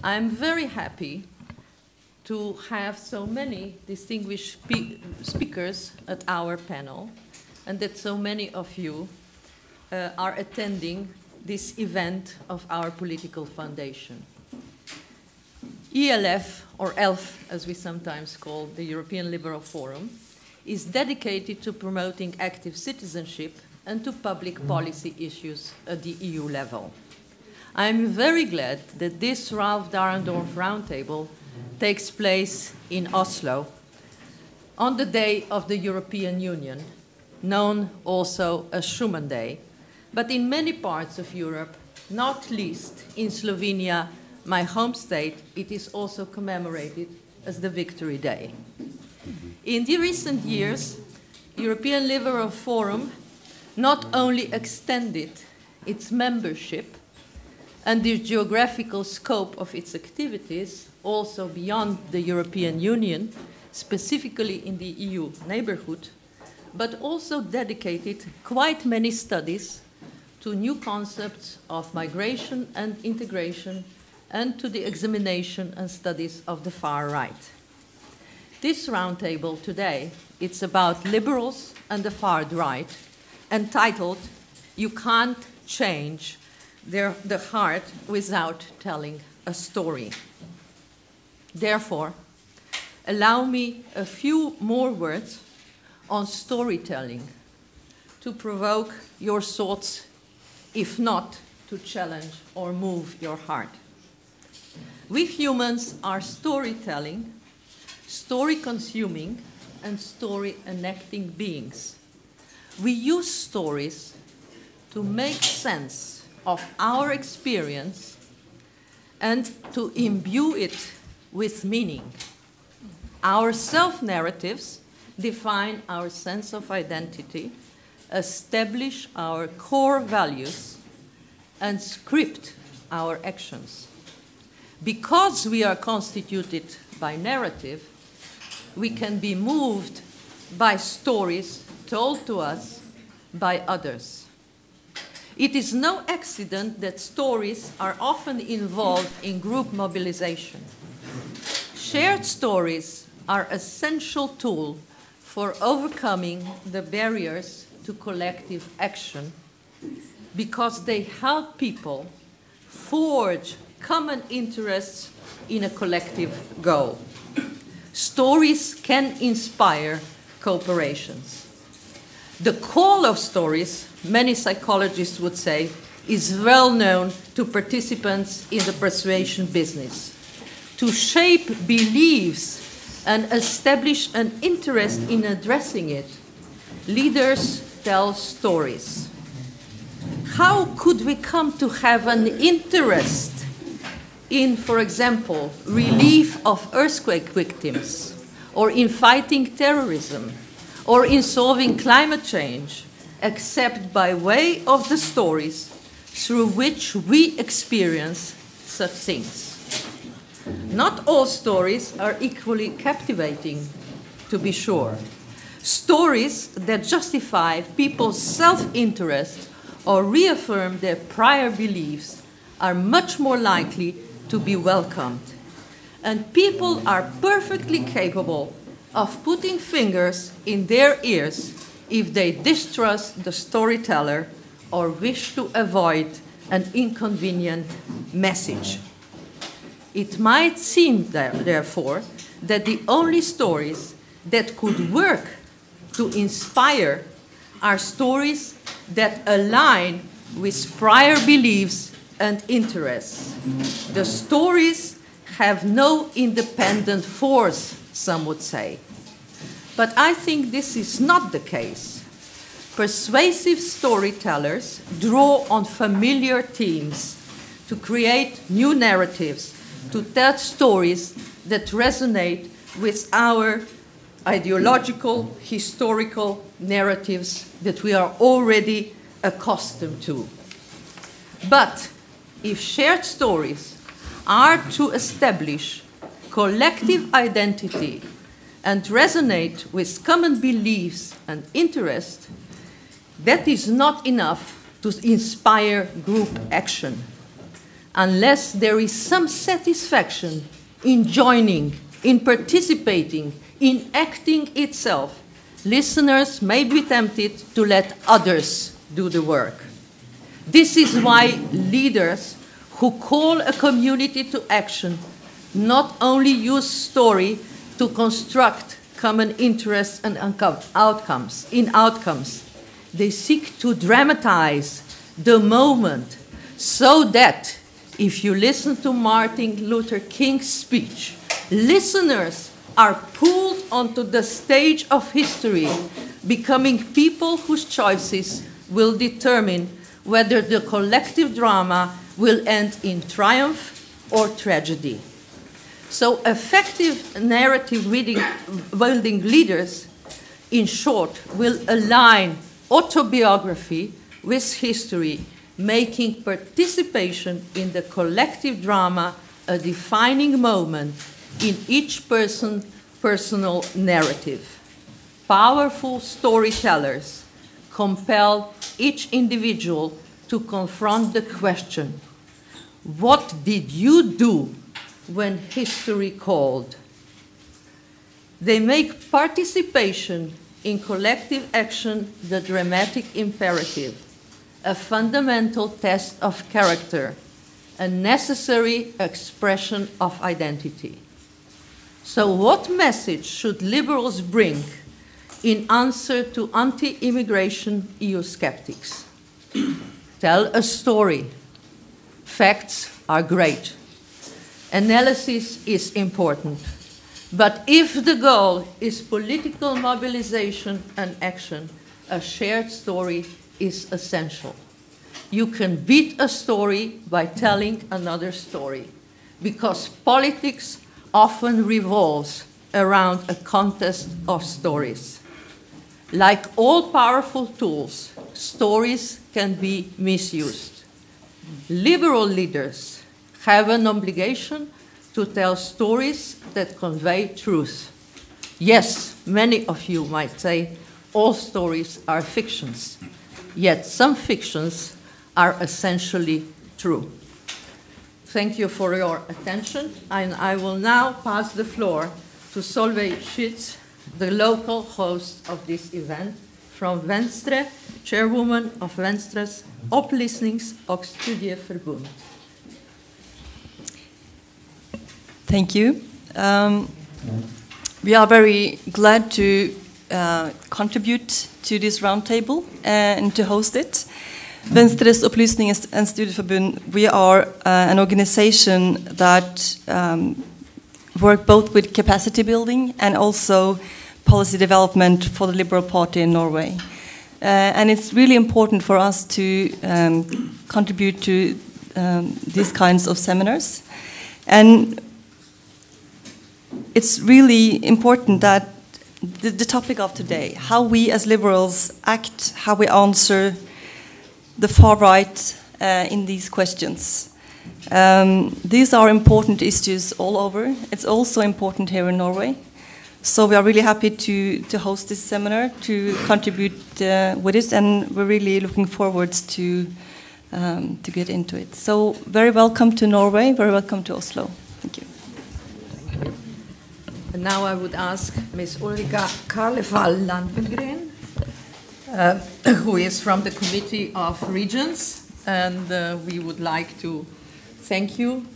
I'm very happy to have so many distinguished speakers at our panel, and that so many of you are attending this event of our political foundation. ELF, or ELF as we sometimes call the European Liberal Forum, is dedicated to promoting active citizenship and to public policy issues at the EU level. I am very glad that this Ralph Dahrendorf Roundtable takes place in Oslo on the day of the European Union, known also as Schuman Day, but in many parts of Europe, not least in Slovenia, my home state, it is also commemorated as the Victory Day. In the recent years, European Liberal Forum not only extended its membership and the geographical scope of its activities also beyond the European Union, specifically in the EU neighborhood, but also dedicated quite many studies to new concepts of migration and integration and to the examination and studies of the far right. This roundtable today, it's about liberals and the far right, entitled, "You Can't Change the Heart Without Telling a Story." Therefore, allow me a few more words on storytelling to provoke your thoughts, if not to challenge or move your heart. We humans are storytelling, story-consuming, and story-enacting beings. We use stories to make sense of our experience and to imbue it with meaning. Our self-narratives define our sense of identity, establish our core values, and script our actions. Because we are constituted by narrative, we can be moved by stories told to us by others. It is no accident that stories are often involved in group mobilization. Shared stories are an essential tool for overcoming the barriers to collective action because they help people forge common interests in a collective goal. Stories can inspire cooperations. The call of stories, many psychologists would say, is well known to participants in the persuasion business. To shape beliefs and establish an interest in addressing it, leaders tell stories. How could we come to have an interest in, for example, relief of earthquake victims, or in fighting terrorism, or in solving climate change, except by way of the stories through which we experience such things? Not all stories are equally captivating, to be sure. Stories that justify people's self-interest or reaffirm their prior beliefs are much more likely to be welcomed. And people are perfectly capable of putting fingers in their ears if they distrust the storyteller or wish to avoid an inconvenient message. It might seem, therefore, that the only stories that could work to inspire are stories that align with prior beliefs and interests. The stories have no independent force, some would say. But I think this is not the case. Persuasive storytellers draw on familiar themes to create new narratives, to tell stories that resonate with our ideological, historical narratives that we are already accustomed to. But if shared stories are to establish collective identity and resonate with common beliefs and interests, that is not enough to inspire group action. unless there is some satisfaction in joining, in participating, in acting itself, listeners may be tempted to let others do the work. This is why leaders who call a community to action not only use story to construct common interests and outcomes, they seek to dramatize the moment so that if you listen to Martin Luther King's speech, listeners are pulled onto the stage of history, becoming people whose choices will determine whether the collective drama will end in triumph or tragedy. So effective narrative building leaders, in short, will align autobiography with history, making participation in the collective drama a defining moment in each person's personal narrative. Powerful storytellers compel each individual to confront the question, what did you do when history called? They make participation in collective action the dramatic imperative, a fundamental test of character, a necessary expression of identity. So what message should liberals bring in answer to anti-immigration EU skeptics? Tell a story. Facts are great. Analysis is important. But if the goal is political mobilization and action, a shared story is essential. You can beat a story by telling another story, because politics often revolves around a contest of stories. Like all powerful tools, stories can be misused. Liberal leaders have an obligation to tell stories that convey truth. Yes, many of you might say all stories are fictions, yet some fictions are essentially true. Thank you for your attention, and I will now pass the floor to Solveig Schütz, the local host of this event, from Venstre, chairwoman of Venstre's Opplysnings- och Studieförbund. Thank you. We are very glad to contribute to this roundtable and to host it. Venstre's Opplysnings- and Studieförbund, we are an organization that work both with capacity building and also policy development for the Liberal Party in Norway. And it's really important for us to contribute to these kinds of seminars. And it's really important that the topic of today, how we as liberals act, how we answer the far right in these questions. These are important issues all over. It's also important here in Norway. So we are really happy to host this seminar, to contribute with it, and we're really looking forward to get into it. So very welcome to Norway, very welcome to Oslo. Thank you. And now I would ask Ms. Ulrika Karlefall Landengren, who is from the Committee of Regions, and we would like to thank you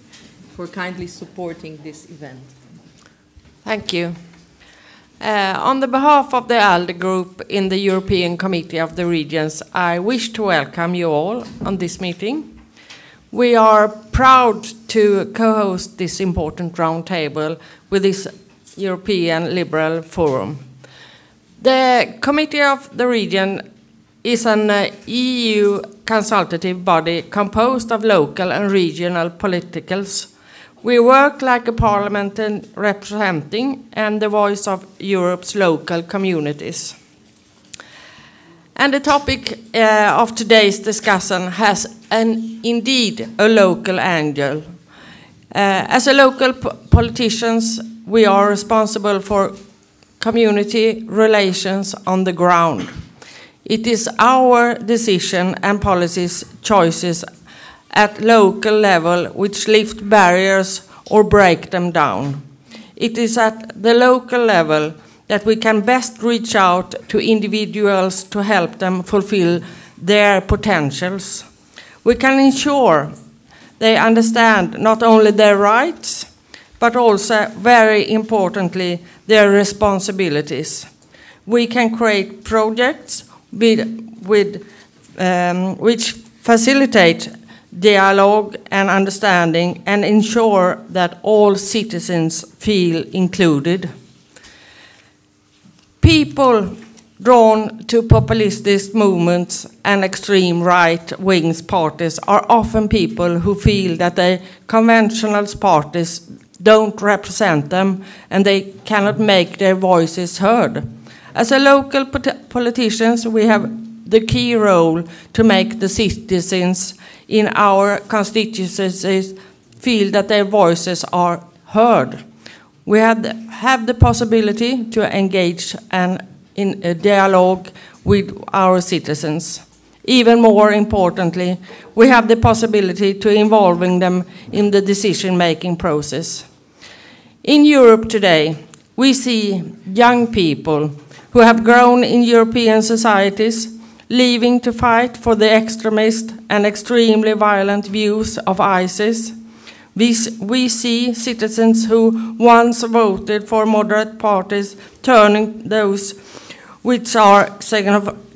for kindly supporting this event. Thank you. On the behalf of the ALDE Group in the European Committee of the Regions, I wish to welcome you all on this meeting. We are proud to co-host this important roundtable with this European Liberal Forum. The Committee of the Region is an EU consultative body composed of local and regional politicals. We work like a parliament representing and the voice of Europe's local communities. And the topic of today's discussion has indeed a local angle. As a local politicians, we are responsible for community relations on the ground. It is our decision and policies choices at local level which lift barriers or break them down. It is at the local level that we can best reach out to individuals to help them fulfill their potentials. We can ensure they understand not only their rights, but also, very importantly, their responsibilities. We can create projects which facilitate dialogue and understanding and ensure that all citizens feel included. People drawn to populist movements and extreme right-wing parties are often people who feel that the conventional parties don't represent them and they cannot make their voices heard. As a local politicians, we have the key role to make the citizens in our constituencies feel that their voices are heard. We have the possibility to engage in a dialogue with our citizens. Even more importantly, we have the possibility to involving them in the decision-making process. In Europe today, we see young people who have grown in European societies leaving to fight for the extremist and extremely violent views of ISIS. We see citizens who once voted for moderate parties turning those which are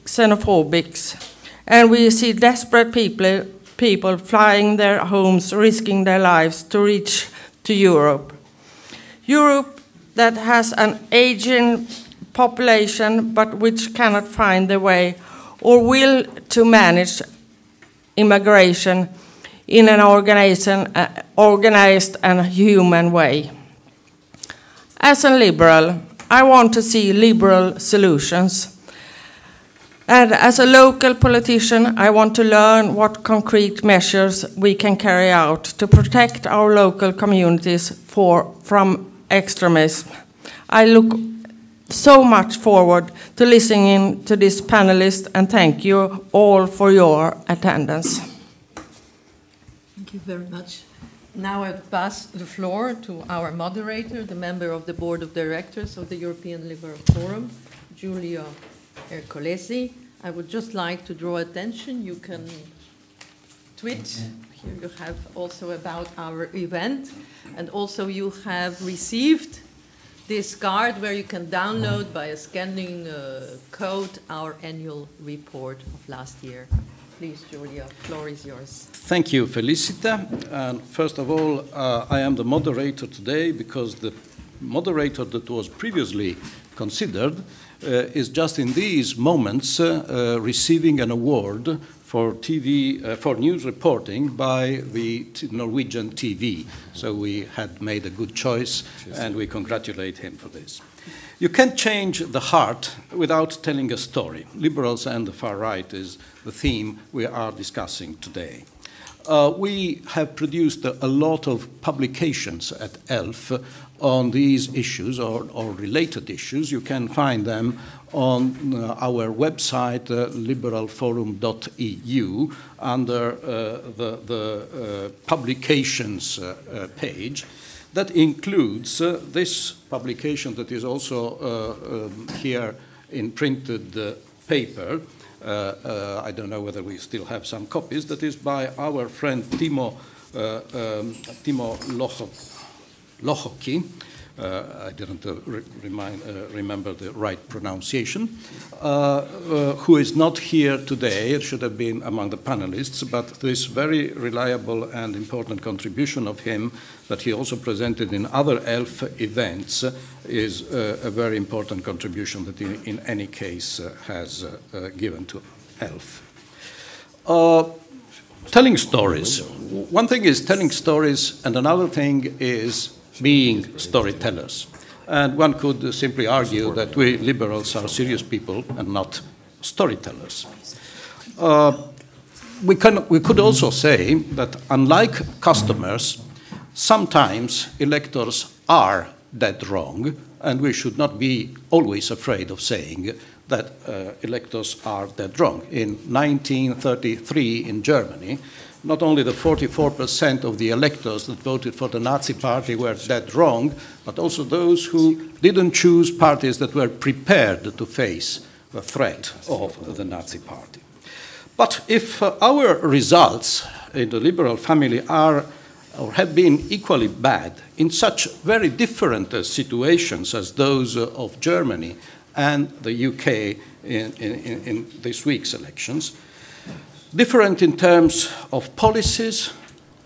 xenophobic. And we see desperate people flying their homes, risking their lives to reach to Europe. Europe that has an aging population but which cannot find their way or will to manage immigration in an organized and human way. As a liberal, I want to see liberal solutions. And as a local politician, I want to learn what concrete measures we can carry out to protect our local communities from extremism. I look so much forward to listening to this panelist and thank you all for your attendance. Thank you very much. Now I pass the floor to our moderator, the member of the Board of Directors of the European Liberal Forum, Giulio Ercolesi. I would just like to draw attention. You can tweet. Here you have also about our event. And also you have received this card where you can download by a scanning code our annual report of last year. Please, Giulio, the floor is yours. Thank you, Felicita. And first of all, I am the moderator today because the moderator that was previously considered is just in these moments receiving an award for for news reporting by the Norwegian TV. So we had made a good choice, and we congratulate him for this. You can't change the heart without telling a story. Liberals and the far right is the theme we are discussing today. We have produced a lot of publications at ELF on these issues or related issues. You can find them on our website, liberalforum.eu, under the publications page. That includes this publication that is also here in printed paper. I don't know whether we still have some copies. That is by our friend Timo Lohoki. I didn't remember the right pronunciation, who is not here today. It should have been among the panelists, but this very reliable and important contribution of him that he also presented in other ELF events is a very important contribution that in any case has given to ELF. Telling stories. One thing is telling stories, and another thing is being storytellers. And one could simply argue that we liberals are serious people and not storytellers. We could also say that unlike customers, sometimes electors are dead wrong, and we should not be always afraid of saying that electors are dead wrong. In 1933 in Germany, not only the 44% of the electors that voted for the Nazi party were dead wrong, but also those who didn't choose parties that were prepared to face the threat of the Nazi party. But if our results in the liberal family are or have been equally bad in such very different situations as those of Germany and the UK in this week's elections, different in terms of policies,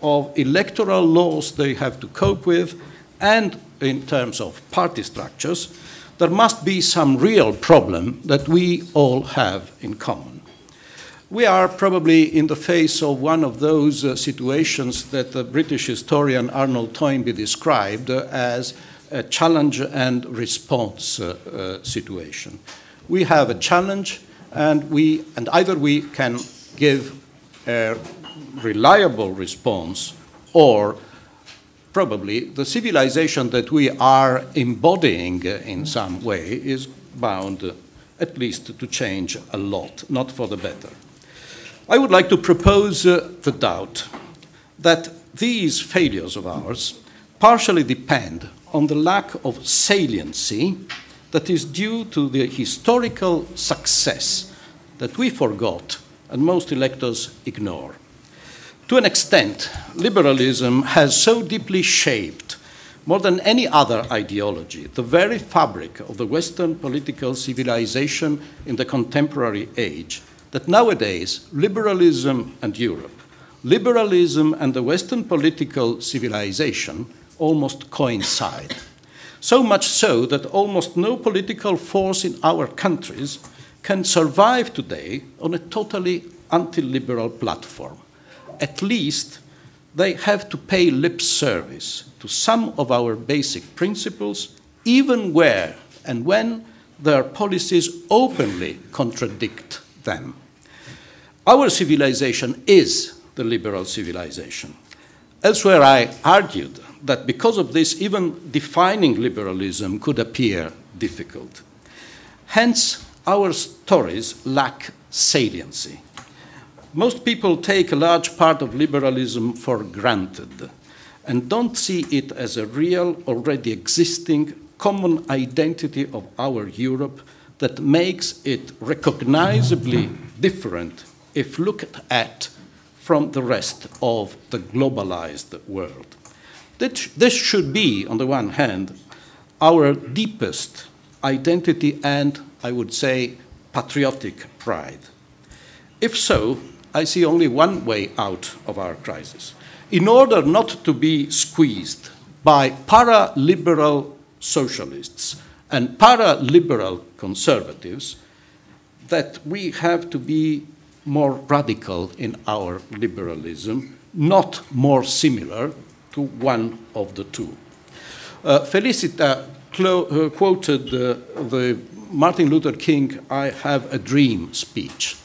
of electoral laws they have to cope with, and in terms of party structures, there must be some real problem that we all have in common. We are probably in the face of one of those situations that the British historian Arnold Toynbee described as a challenge and response situation. We have a challenge, and either we can give a reliable response, or probably the civilization that we are embodying in some way is bound at least to change a lot, not for the better. I would like to propose the doubt that these failures of ours partially depend on the lack of saliency that is due to the historical success that we forgot and most electors ignore. To an extent, liberalism has so deeply shaped, more than any other ideology, the very fabric of the Western political civilization in the contemporary age, that nowadays liberalism and Europe, liberalism and the Western political civilization almost coincide. So much so that almost no political force in our countries can survive today on a totally anti-liberal platform. At least they have to pay lip service to some of our basic principles, even where and when their policies openly contradict them. Our civilization is the liberal civilization. Elsewhere, I argued that because of this, even defining liberalism could appear difficult. Hence, our stories lack saliency. Most people take a large part of liberalism for granted and don't see it as a real, already existing, common identity of our Europe that makes it recognizably different if looked at from the rest of the globalized world. This should be, on the one hand, our deepest identity and, I would say, patriotic pride. If so, I see only one way out of our crisis. In order not to be squeezed by para-liberal socialists and para-liberal conservatives, that we have to be more radical in our liberalism, not more similar to one of the two. Felicita quoted the Martin Luther King "I Have a Dream" speech.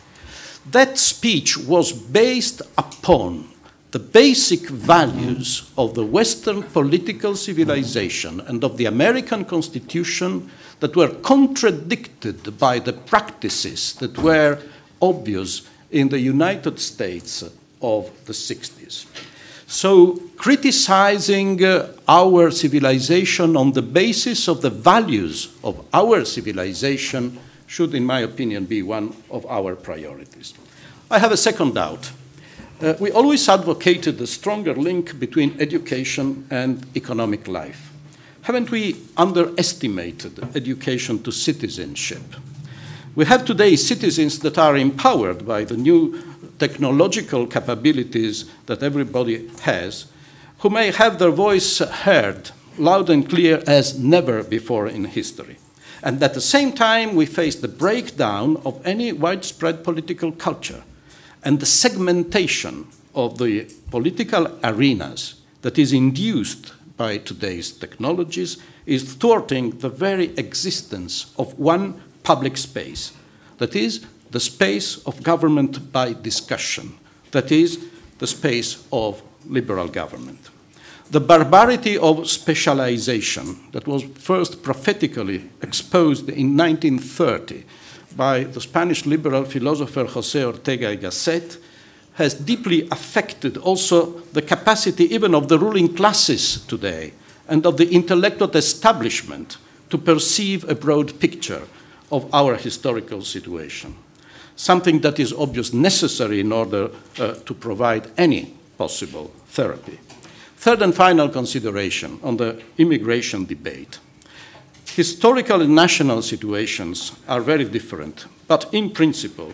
That speech was based upon the basic values of the Western political civilization and of the American Constitution that were contradicted by the practices that were obvious in the United States of the 60s. So criticizing our civilization on the basis of the values of our civilization should, in my opinion, be one of our priorities. I have a second doubt. We always advocated a stronger link between education and economic life. Haven't we underestimated education to citizenship? We have today citizens that are empowered by the new technological capabilities that everybody has, who may have their voice heard loud and clear as never before in history. And at the same time, we face the breakdown of any widespread political culture and the segmentation of the political arenas that is induced by today's technologies is thwarting the very existence of one public space, that is, the space of government by discussion, that is, the space of liberal government. The barbarity of specialization that was first prophetically exposed in 1930 by the Spanish liberal philosopher José Ortega y Gasset has deeply affected also the capacity even of the ruling classes today and of the intellectual establishment to perceive a broad picture of our historical situation, something that is obviously necessary in order to provide any possible therapy. Third and final consideration on the immigration debate. Historical and national situations are very different, but in principle,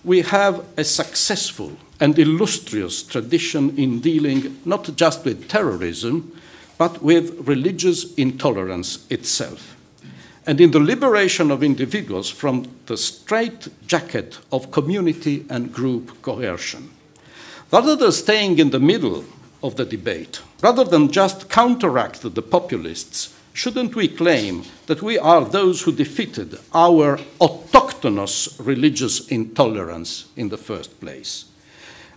we have a successful and illustrious tradition in dealing not just with terrorism, but with religious intolerance itself, and in the liberation of individuals from the straitjacket of community and group coercion. Rather than staying in the middle of the debate, rather than just counteract the populists, shouldn't we claim that we are those who defeated our autochthonous religious intolerance in the first place?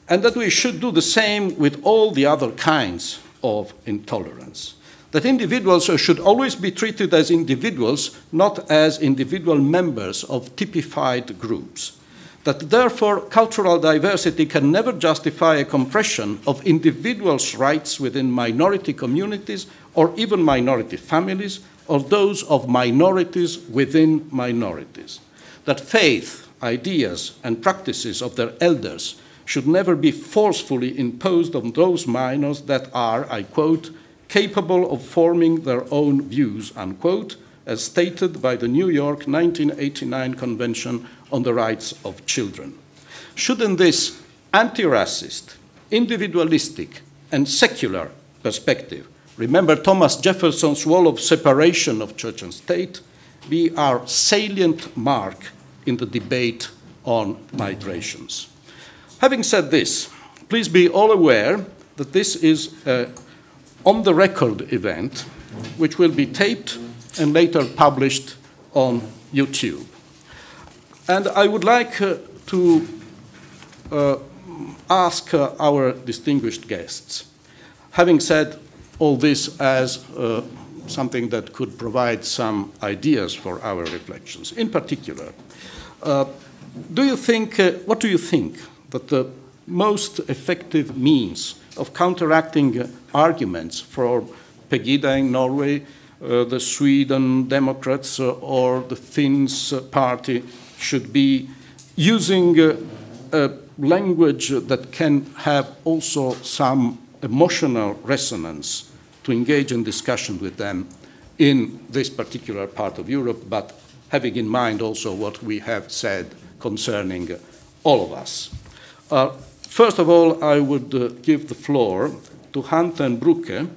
And that we should do the same with all the other kinds of intolerance. That individuals should always be treated as individuals, not as individual members of typified groups. That therefore cultural diversity can never justify a compression of individuals' rights within minority communities or even minority families, or those of minorities within minorities. That faith, ideas, and practices of their elders should never be forcefully imposed on those minors that are, I quote, capable of forming their own views, unquote, as stated by the New York 1989 Convention on the Rights of Children. Shouldn't this anti-racist, individualistic, and secular perspective, remember Thomas Jefferson's wall of separation of church and state, be our salient mark in the debate on migrations? Having said this, please be all aware that this is an on-the-record event which will be taped and later published on YouTube. And I would like to ask our distinguished guests, having said all this as something that could provide some ideas for our reflections. In particular, what do you think that the most effective means of counteracting arguments for Pegida in Norway, the Sweden Democrats, or the Finns party should be using a language that can have also some emotional resonance to engage in discussion with them in this particular part of Europe, but having in mind also what we have said concerning all of us. First of all, I would give the floor to Hans ten Broeke,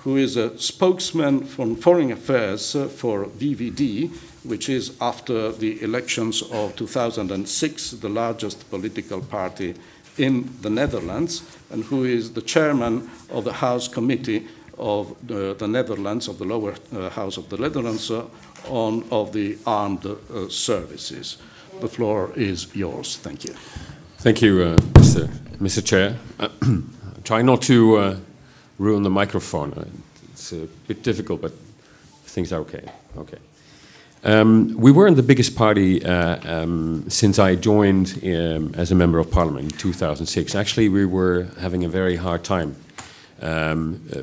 who is a spokesman for foreign affairs for VVD, which is, after the elections of 2006, the largest political party in the Netherlands, and who is the chairman of the House Committee of the Netherlands, of the lower house of the Netherlands, of the armed services. The floor is yours. Thank you. Thank you, Mr. Chair. Try not to ruin the microphone. It's a bit difficult, but things are okay. Okay. We weren't the biggest party since I joined as a member of parliament in 2006. Actually, we were having a very hard time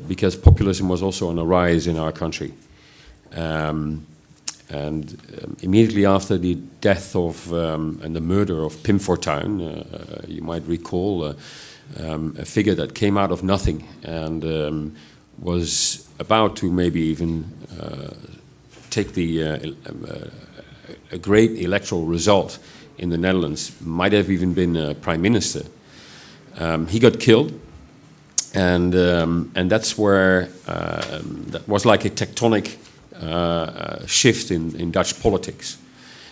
because populism was also on a rise in our country. And immediately after the death of and the murder of Pim Fortuyn, you might recall a figure that came out of nothing and was about to maybe even take the a great electoral result in the Netherlands, might have even been prime minister. He got killed, and that's where that was like a tectonic shift in Dutch politics.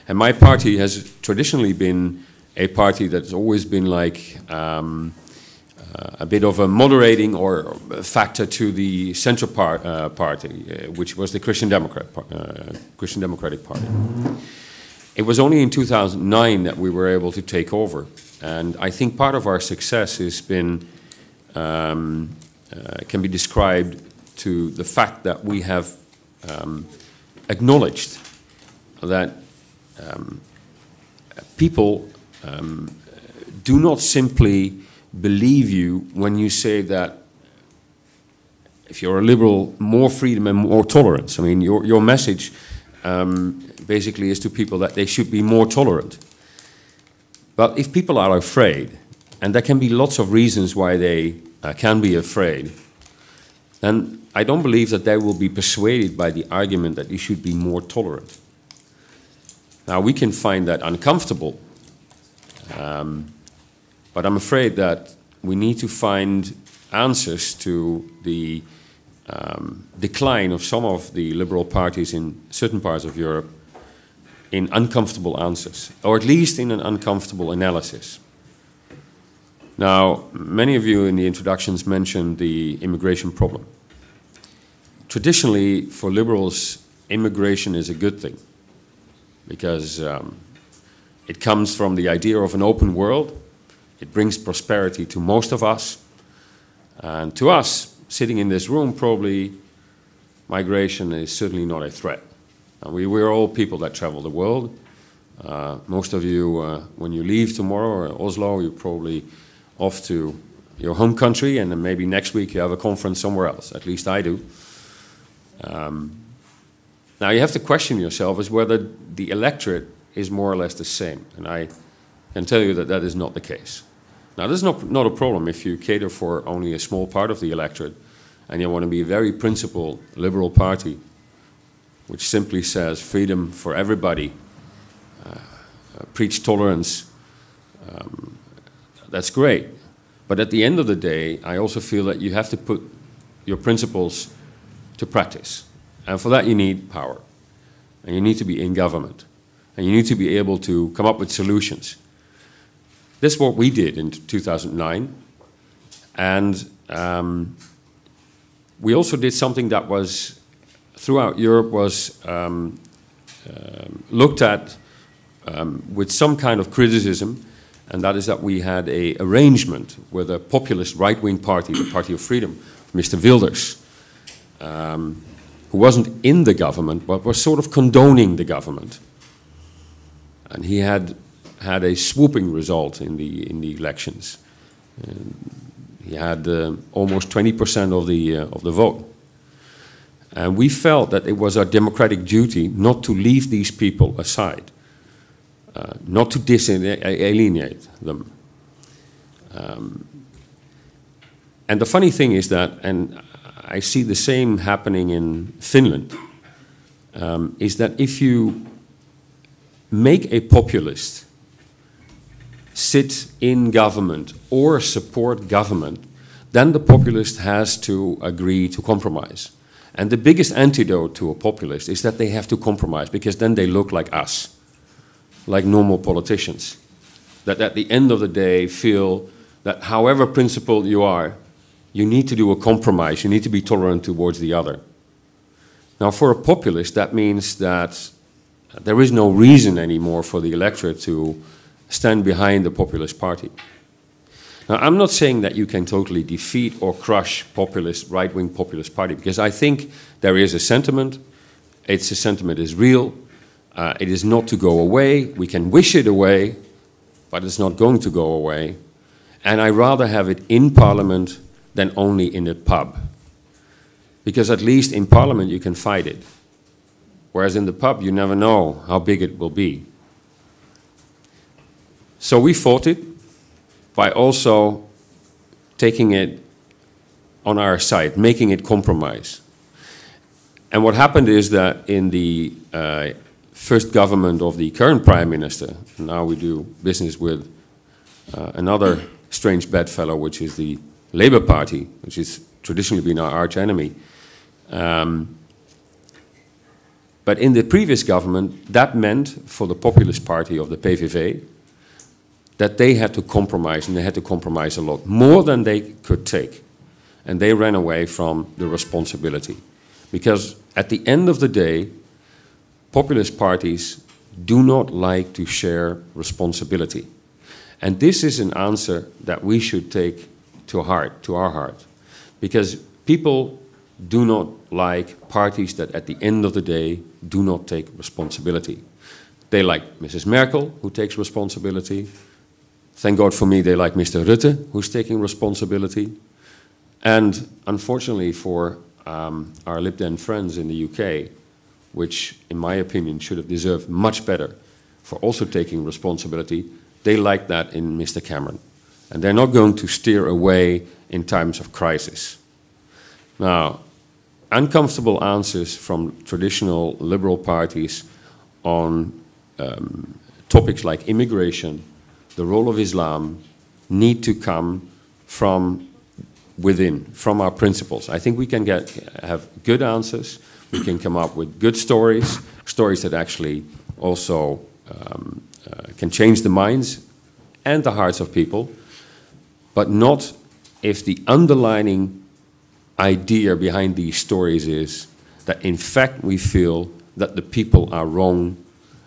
And my party has traditionally been a party that's always been like a bit of a moderating or factor to the central party, which was the Christian Democratic Party. It was only in 2009 that we were able to take over, and I think part of our success has been can be described to the fact that we have acknowledged that people do not simply believe you when you say that if you're a liberal, more freedom and more tolerance. I mean, your message basically is to people that they should be more tolerant. But if people are afraid, and there can be lots of reasons why they can be afraid, then I don't believe that they will be persuaded by the argument that you should be more tolerant. Now, we can find that uncomfortable, but I'm afraid that we need to find answers to the decline of some of the liberal parties in certain parts of Europe in uncomfortable answers, or at least in an uncomfortable analysis. Now, many of you in the introductions mentioned the immigration problem. Traditionally, for liberals, immigration is a good thing because it comes from the idea of an open world. It brings prosperity to most of us. And to us, sitting in this room, probably migration is certainly not a threat. We're all people that travel the world. Most of you, when you leave tomorrow or Oslo, you're probably off to your home country, and then maybe next week you have a conference somewhere else. At least I do. Now you have to question yourself as whether the electorate is more or less the same. And I can tell you that that is not the case. Now this is not a problem if you cater for only a small part of the electorate and you want to be a very principled liberal party which simply says freedom for everybody, preach tolerance. That's great. But at the end of the day, I also feel that you have to put your principles to practice. And for that you need power. And you need to be in government. And you need to be able to come up with solutions. This is what we did in 2009. And we also did something that was, throughout Europe, was looked at with some kind of criticism. And that is that we had an arrangement with a populist right-wing party, the Party of Freedom, Mr. Wilders, who wasn't in the government, but was sort of condoning the government. And he had a swooping result in the elections. He had almost 20% of the vote. And we felt that it was our democratic duty not to leave these people aside. Not to alienate them. And the funny thing is that, and I see the same happening in Finland, is that if you make a populist sit in government or support government, then the populist has to agree to compromise. And the biggest antidote to a populist is that they have to compromise, because then they look like us. Like normal politicians, that at the end of the day feel that however principled you are, you need to do a compromise, you need to be tolerant towards the other. Now for a populist, that means that there is no reason anymore for the electorate to stand behind the populist party. Now I'm not saying that you can totally defeat or crush populist, right-wing populist party, because I think there is a sentiment, a sentiment is real. It is not to go away. We can wish it away, but it's not going to go away. And I rather have it in Parliament than only in a pub. Because at least in Parliament you can fight it. Whereas in the pub you never know how big it will be. So we fought it by also taking it on our side, making it compromise. And what happened is that in the first government of the current Prime Minister, and now we do business with another strange bedfellow, which is the Labour Party, which has traditionally been our arch enemy. But in the previous government, that meant for the populist party of the PVV that they had to compromise, and they had to compromise a lot, more than they could take. And they ran away from the responsibility. Because at the end of the day, populist parties do not like to share responsibility. And this is an answer that we should take to our heart. Because people do not like parties that at the end of the day do not take responsibility. They like Mrs. Merkel, who takes responsibility. Thank God for me, they like Mr. Rutte, who's taking responsibility. And unfortunately for our Lib Dem friends in the UK, which in my opinion should have deserved much better for also taking responsibility, they like that in Mr. Cameron. And they're not going to steer away in times of crisis. Now, uncomfortable answers from traditional liberal parties on topics like immigration, the role of Islam, need to come from within, from our principles. I think we can have good answers. We can come up with good stories, stories that actually also can change the minds and the hearts of people, but not if the underlining idea behind these stories is that in fact we feel that the people are wrong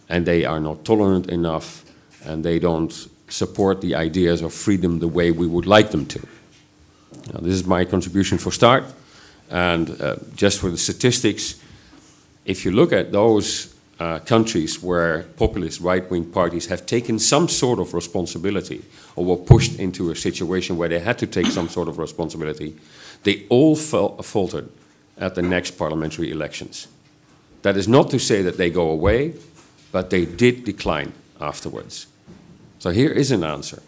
and they are not tolerant enough and they don't support the ideas of freedom the way we would like them to. Now, this is my contribution for start. And just for the statistics, if you look at those countries where populist right-wing parties have taken some sort of responsibility or were pushed into a situation where they had to take some sort of responsibility, they all faltered at the next parliamentary elections. That is not to say that they go away, but they did decline afterwards. So here is an answer,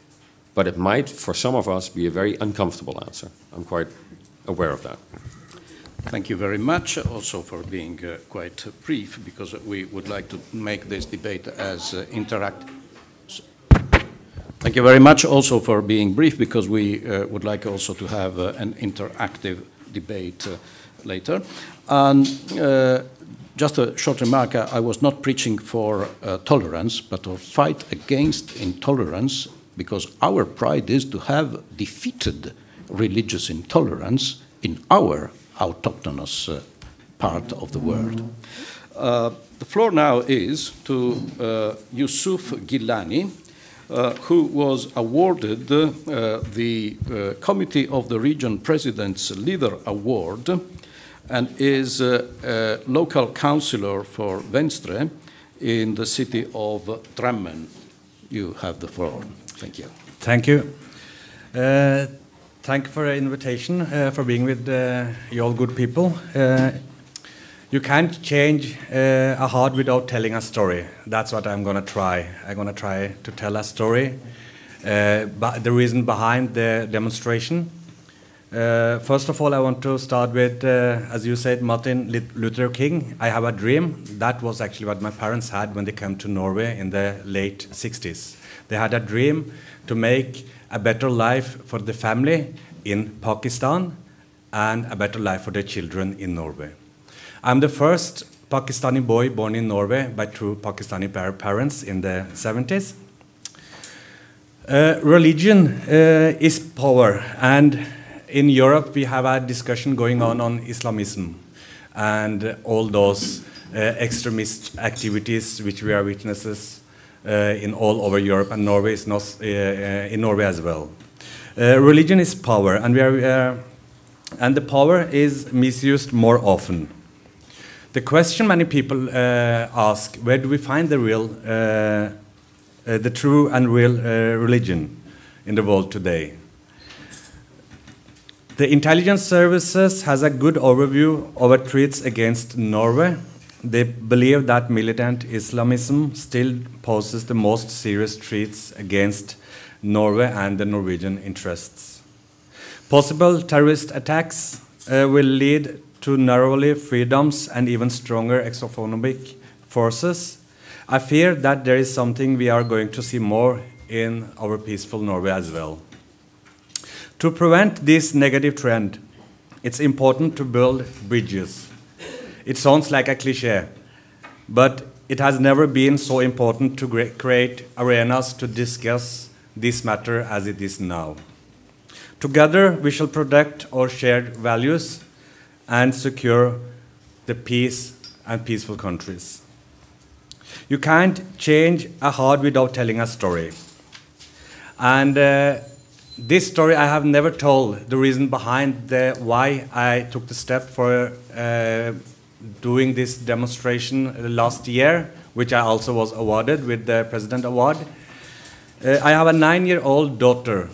but it might, for some of us, be a very uncomfortable answer. I'm quite aware of that. Thank you very much, also for being quite brief, because we would like to make this debate as interactive. Thank you very much also for being brief, because we would like also to have an interactive debate later. And just a short remark, I was not preaching for tolerance, but to fight against intolerance, because our pride is to have defeated religious intolerance in our autochthonous part of the world. The floor now is to Yusuf Gilani, who was awarded the Committee of the Region President's Leader Award and is a local councillor for Venstre in the city of Drammen. You have the floor. Thank you. Thank you. Thank you for the invitation, for being with you all good people. You can't change a heart without telling a story. That's what I'm going to try. I'm going to try to tell a story. But the reason behind the demonstration. First of all, I want to start with, as you said, Martin Luther King. I have a dream. That was actually what my parents had when they came to Norway in the late 60s. They had a dream to make a better life for the family in Pakistan and a better life for the children in Norway. I'm the first Pakistani boy born in Norway by two Pakistani parents in the 70s. Religion is power, and in Europe we have a discussion going on Islamism and all those extremist activities which we are witnesses in all over Europe, and Norway is not in Norway as well. Religion is power, and and the power is misused more often. The question many people ask: where do we find the real, the true and real religion in the world today? The intelligence services has a good overview of threats against Norway. They believe that militant Islamism still poses the most serious threats against Norway and the Norwegian interests. Possible terrorist attacks will lead to narrowly freedoms and even stronger exophobic forces. I fear that there is something we are going to see more in our peaceful Norway as well. To prevent this negative trend, it's important to build bridges. It sounds like a cliché, but it has never been so important to create arenas to discuss this matter as it is now. Together, we shall protect our shared values and secure the peace and peaceful countries. You can't change a heart without telling a story. And this story I have never told, the reason behind why I took the step for doing this demonstration last year, which I also was awarded with the President Award. I have a 9-year-old daughter.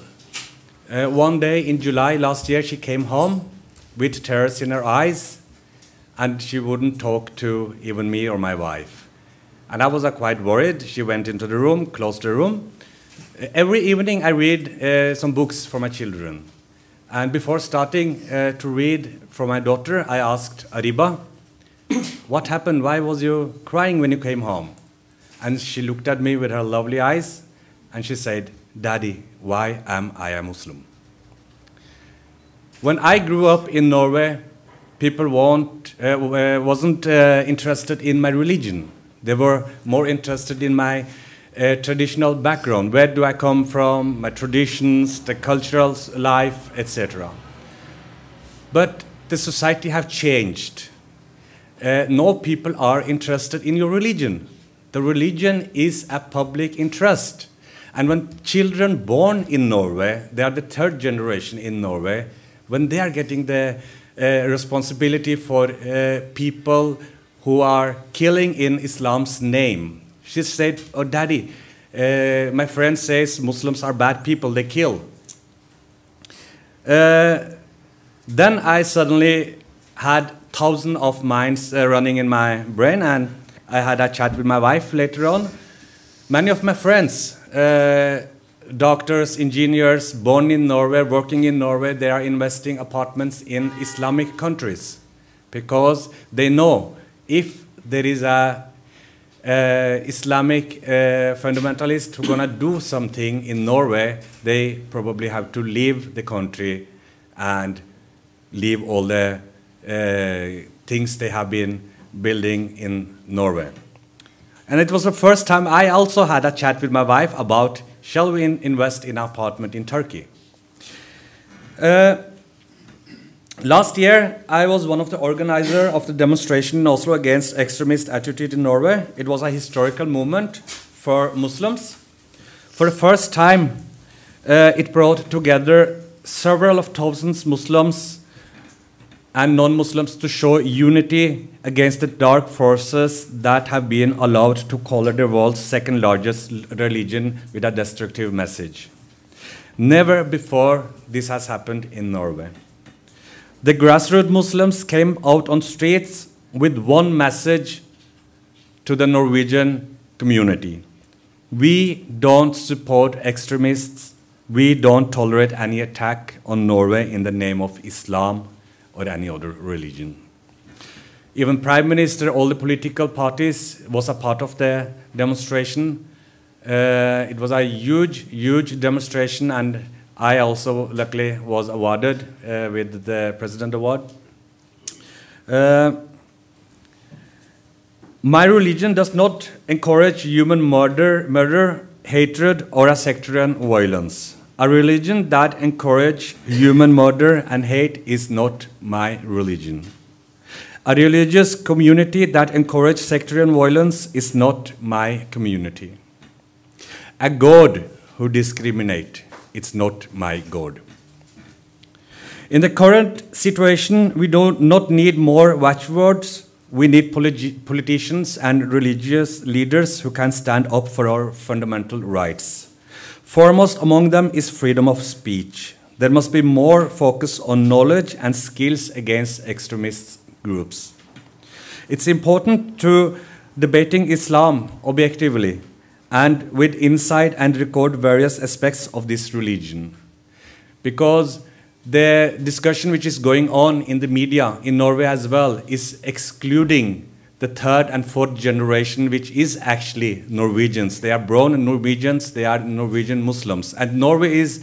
One day in July last year, she came home with tears in her eyes, and she wouldn't talk to even me or my wife. And I was quite worried. She went into the room, closed the room. Every evening I read some books for my children. And before starting to read for my daughter, I asked Ariba, what happened? Why was you crying when you came home? And she looked at me with her lovely eyes, and she said, Daddy, why am I a Muslim? When I grew up in Norway, people wasn't interested in my religion. They were more interested in my traditional background. Where do I come from, my traditions, the cultural life, etc. But the society have changed. No people are interested in your religion. The religion is a public interest. And when children born in Norway, they are the 3rd generation in Norway, when they are getting the responsibility for people who are killing in Islam's name. She said, oh, Daddy, my friend says Muslims are bad people, they kill. Then I suddenly had thousands of minds running in my brain, and I had a chat with my wife later on. Many of my friends, doctors, engineers, born in Norway, working in Norway, they are investing apartments in Islamic countries because they know if there is a Islamic fundamentalist who's gonna do something in Norway, they probably have to leave the country and leave all the things they have been building in Norway. And it was the first time I also had a chat with my wife about, shall we invest in an apartment in Turkey? Last year, I was one of the organizers of the demonstration in Oslo against extremist attitude in Norway. It was a historical moment for Muslims. For the first time, it brought together several of thousands Muslims and non-Muslims to show unity against the dark forces that have been allowed to color the world's 2nd largest religion with a destructive message. Never before this has happened in Norway. The grassroots Muslims came out on streets with one message to the Norwegian community. We don't support extremists. We don't tolerate any attack on Norway in the name of Islam or any other religion. Even Prime Minister, all the political parties was a part of the demonstration. It was a huge, huge demonstration, and I also luckily was awarded with the President Award. My religion does not encourage human murder, hatred, or a sectarian violence. A religion that encourages human murder and hate is not my religion. A religious community that encourages sectarian violence is not my community. A God who discriminates, it's not my God. In the current situation, we do not need more watchwords. We need politicians and religious leaders who can stand up for our fundamental rights. Foremost among them is freedom of speech. There must be more focus on knowledge and skills against extremist groups. It's important to debating Islam objectively and with insight and record various aspects of this religion. Because the discussion which is going on in the media in Norway as well is excluding the 3rd and 4th generation, which is actually Norwegians. They are born Norwegians, they are Norwegian Muslims. And Norway is,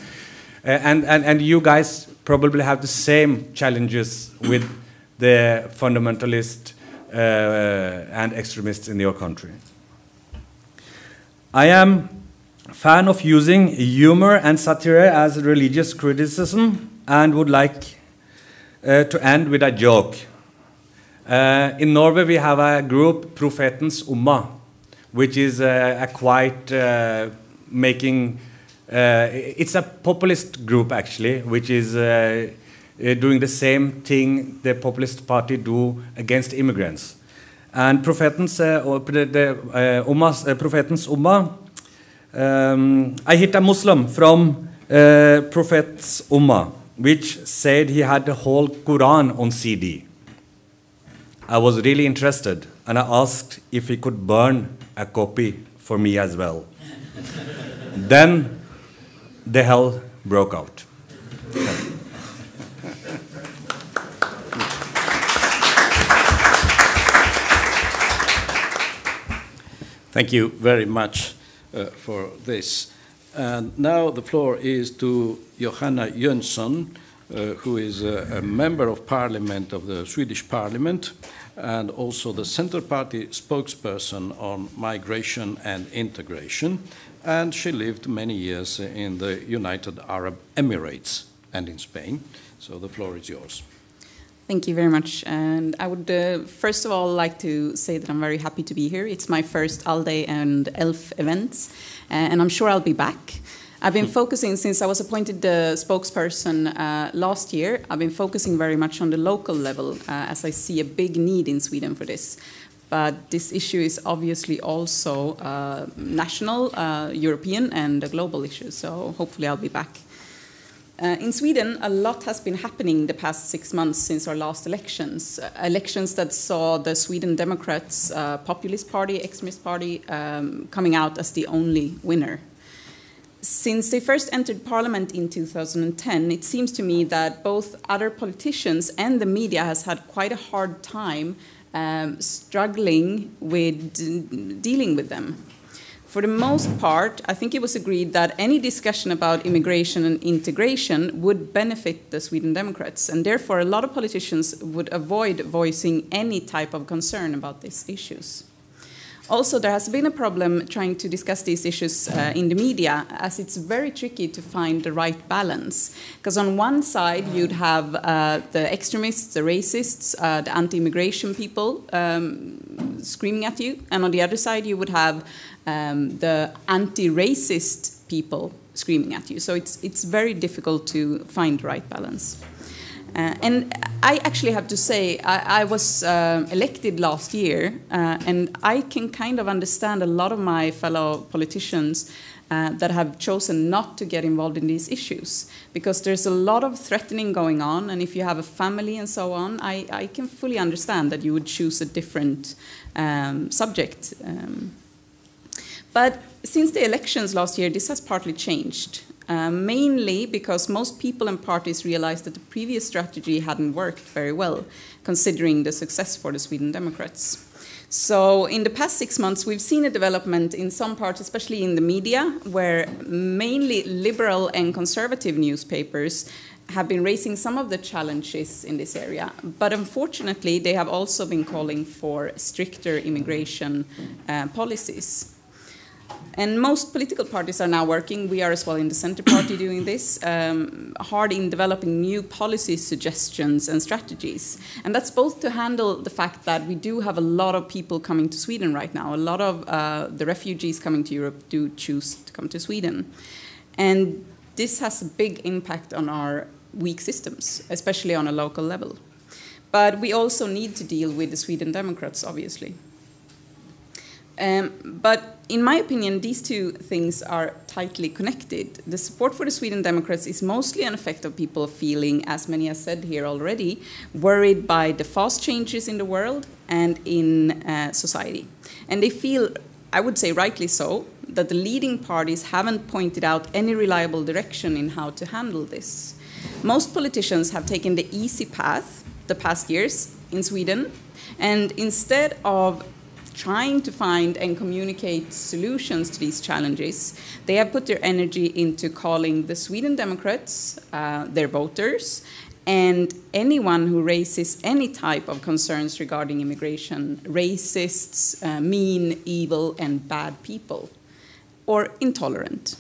and you guys probably have the same challenges with the fundamentalist and extremists in your country. I am a fan of using humor and satire as religious criticism and would like to end with a joke. In Norway, we have a group, Profetens Ummah, which is a quite making, it's a populist group actually, which is doing the same thing the populist party do against immigrants. And Profetens Ummah I hit a Muslim from Prophet's Ummah, which said he had the whole Quran on CD. I was really interested, and I asked if he could burn a copy for me as well. Then the hell broke out. Thank you very much for this. And now the floor is to Johanna Jönsson, who is a member of parliament of the Swedish parliament and also the Centre Party spokesperson on migration and integration. And she lived many years in the United Arab Emirates and in Spain. So the floor is yours. Thank you very much. And I would first of all like to say that I'm very happy to be here. It's my first ALDE and ELF events, and I'm sure I'll be back. I've been focusing, since I was appointed the spokesperson last year, I've been focusing very much on the local level as I see a big need in Sweden for this. But this issue is obviously also national, European, and a global issue, so hopefully I'll be back. In Sweden, a lot has been happening the past 6 months since our last elections. Elections that saw the Sweden Democrats, populist party, extremist party, coming out as the only winner. Since they first entered parliament in 2010, it seems to me that both other politicians and the media has had quite a hard time struggling with dealing with them. For the most part, I think it was agreed that any discussion about immigration and integration would benefit the Sweden Democrats, and therefore a lot of politicians would avoid voicing any type of concern about these issues. Also, there has been a problem trying to discuss these issues in the media, as it's very tricky to find the right balance. Because on one side, you'd have the extremists, the racists, the anti-immigration people screaming at you, and on the other side, you would have the anti-racist people screaming at you. So it's very difficult to find the right balance. And I actually have to say, I was elected last year, and I can kind of understand a lot of my fellow politicians that have chosen not to get involved in these issues, because there's a lot of threatening going on, and if you have a family and so on, I can fully understand that you would choose a different subject. But since the elections last year, this has partly changed. Mainly because most people and parties realized that the previous strategy hadn't worked very well, considering the success for the Sweden Democrats. So in the past 6 months, we've seen a development in some parts, especially in the media, where mainly liberal and conservative newspapers have been raising some of the challenges in this area. But unfortunately, they have also been calling for stricter immigration policies. And most political parties are now working, we are as well in the Centre Party doing this, hard in developing new policy suggestions and strategies. And that's both to handle the fact that we do have a lot of people coming to Sweden right now. A lot of the refugees coming to Europe do choose to come to Sweden. And this has a big impact on our weak systems, especially on a local level. But we also need to deal with the Sweden Democrats, obviously. But in my opinion, these two things are tightly connected. The support for the Sweden Democrats is mostly an effect of people feeling, as many have said here already, worried by the fast changes in the world and in society. And they feel, I would say rightly so, that the leading parties haven't pointed out any reliable direction in how to handle this. Most politicians have taken the easy path the past years in Sweden, and instead of trying to find and communicate solutions to these challenges, they have put their energy into calling the Sweden Democrats, their voters, and anyone who raises any type of concerns regarding immigration, racists, mean, evil, and bad people, or intolerant.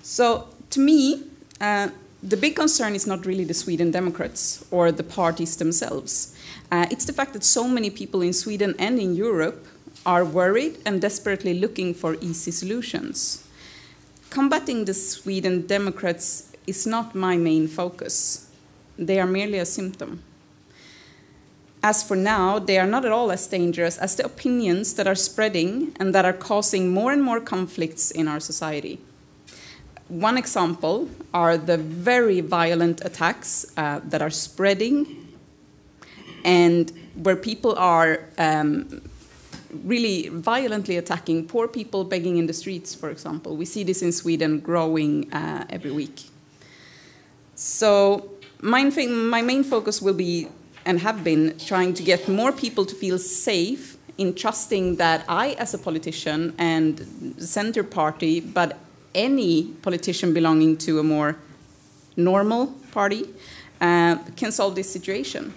So to me, the big concern is not really the Sweden Democrats or the parties themselves. It's the fact that so many people in Sweden and in Europe are worried and desperately looking for easy solutions. Combating the Sweden Democrats is not my main focus. They are merely a symptom. as for now, they are not at all as dangerous as the opinions that are spreading and that are causing more and more conflicts in our society. One example are the very violent attacks that are spreading, and where people are really violently attacking poor people begging in the streets, for example. We see this in Sweden growing every week. So my main focus will be, and have been, trying to get more people to feel safe in trusting that I, as a politician and the Center Party, but any politician belonging to a more normal party, can solve this situation.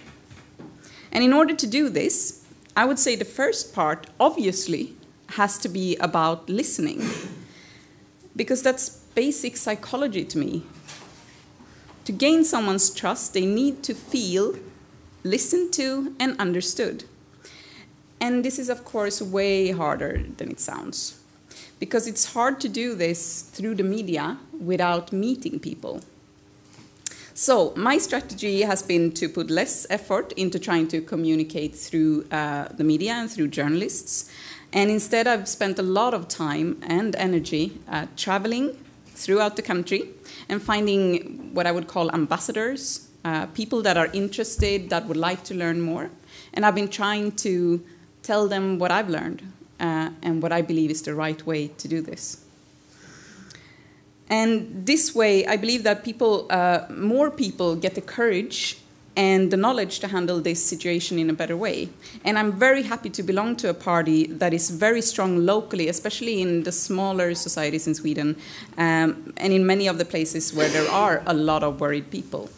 And in order to do this, I would say the first part, obviously, has to be about listening, because that's basic psychology to me. To gain someone's trust, they need to feel listened to and understood. And this is, of course, way harder than it sounds, because it's hard to do this through the media without meeting people. So my strategy has been to put less effort into trying to communicate through the media and through journalists. And instead, I've spent a lot of time and energy traveling throughout the country and finding what I would call ambassadors, people that are interested, that would like to learn more. And I've been trying to tell them what I've learned and what I believe is the right way to do this. And this way, I believe that more people get the courage and the knowledge to handle this situation in a better way. And I'm very happy to belong to a party that is very strong locally, especially in the smaller societies in Sweden, and in many of the places where there are a lot of worried people.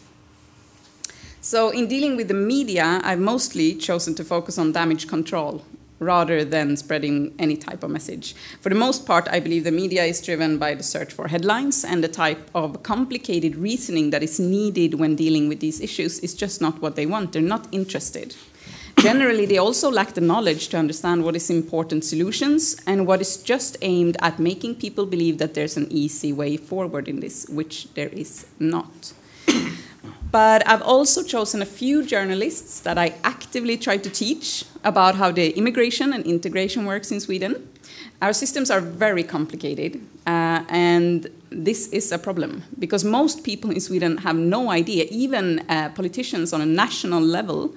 So in dealing with the media, I've mostly chosen to focus on damage control rather than spreading any type of message. For the most part, I believe the media is driven by the search for headlines, and the type of complicated reasoning that is needed when dealing with these issues is just not what they want. They're not interested. Generally, they also lack the knowledge to understand what is important solutions and what is just aimed at making people believe that there's an easy way forward in this, which there is not. But I've also chosen a few journalists that I actively try to teach about how the immigration and integration works in Sweden. Our systems are very complicated, and this is a problem because most people in Sweden have no idea, even politicians on a national level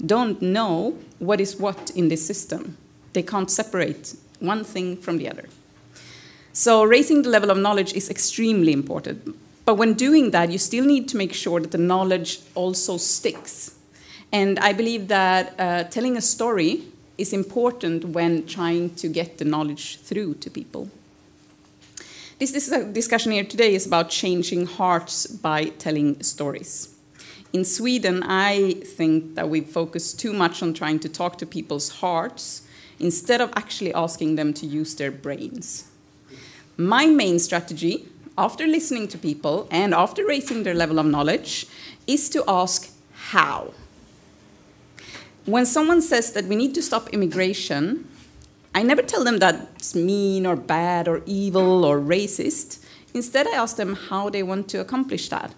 don't know what is what in this system. They can't separate one thing from the other. So raising the level of knowledge is extremely important. But when doing that, you still need to make sure that the knowledge also sticks. And I believe that telling a story is important when trying to get the knowledge through to people. This discussion here today is about changing hearts by telling stories. In Sweden, I think that we focus too much on trying to talk to people's hearts instead of actually asking them to use their brains. My main strategy, after listening to people and after raising their level of knowledge, is to ask how. When someone says that we need to stop immigration, I never tell them that it's mean or bad or evil or racist. Instead, I ask them how they want to accomplish that.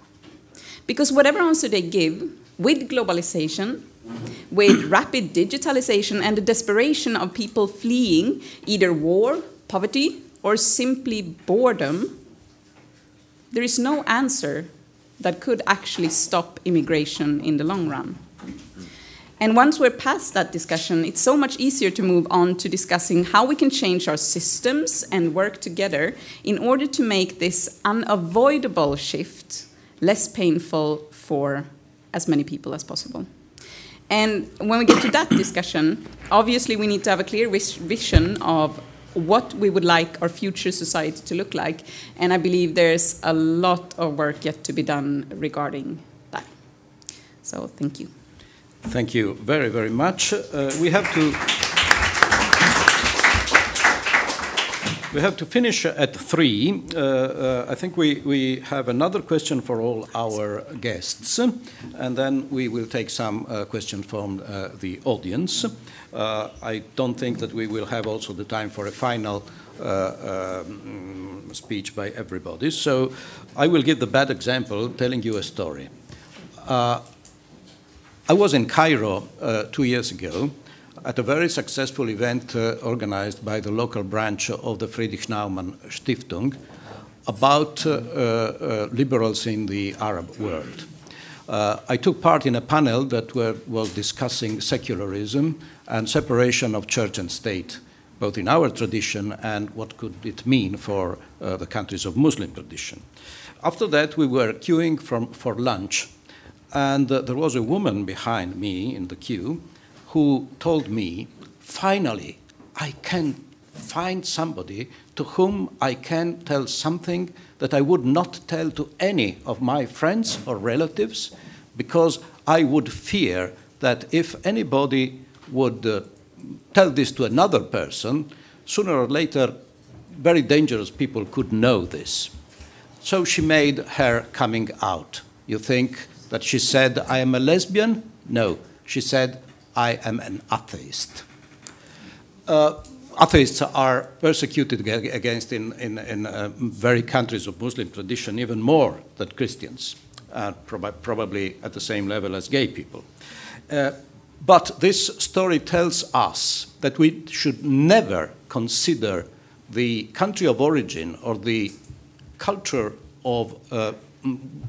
Because whatever answer they give, with globalization, with rapid digitalization and the desperation of people fleeing either war, poverty, or simply boredom, there is no answer that could actually stop immigration in the long run. And once we're past that discussion, it's so much easier to move on to discussing how we can change our systems and work together in order to make this unavoidable shift less painful for as many people as possible. And when we get to that discussion, obviously we need to have a clear vision of what we would like our future society to look like. And I believe there's a lot of work yet to be done regarding that. So thank you. Thank you very, very much. We have to finish at 3. I think we have another question for all our guests, and then we will take some questions from the audience. I don't think that we will have also the time for a final speech by everybody. So I will give the bad example, telling you a story. I was in Cairo 2 years ago at a very successful event organized by the local branch of the Friedrich Naumann Stiftung about liberals in the Arab world. I took part in a panel that was discussing secularism and separation of church and state, both in our tradition and what could it mean for the countries of Muslim tradition. After that, we were queuing for lunch, and there was a woman behind me in the queue who told me, finally, I can find somebody to whom I can tell something that I would not tell to any of my friends or relatives, because I would fear that if anybody would tell this to another person, sooner or later, very dangerous people could know this. So she made her coming out. You think that she said, I am a lesbian? No, she said, I am an atheist. Atheists are persecuted against in very countries of Muslim tradition even more than Christians, probably at the same level as gay people. But this story tells us that we should never consider the country of origin or the culture of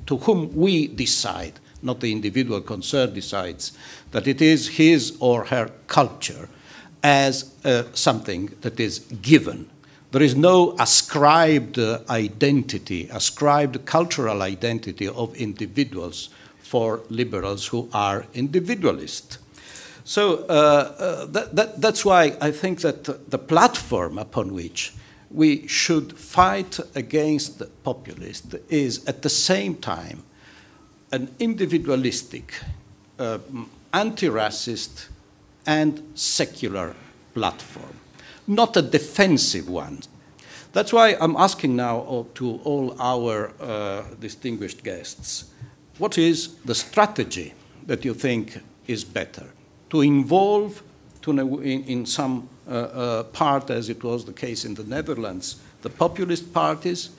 to whom we decide, not the individual concerned decides, that it is his or her culture as something that is given. There is no ascribed identity, ascribed cultural identity of individuals for liberals who are individualist. So that's why I think that the platform upon which we should fight against the populist is at the same time an individualistic, anti-racist, and secular platform, not a defensive one. That's why I'm asking now to all our distinguished guests, what is the strategy that you think is better? To involve in some part, as it was the case in the Netherlands, the populist parties,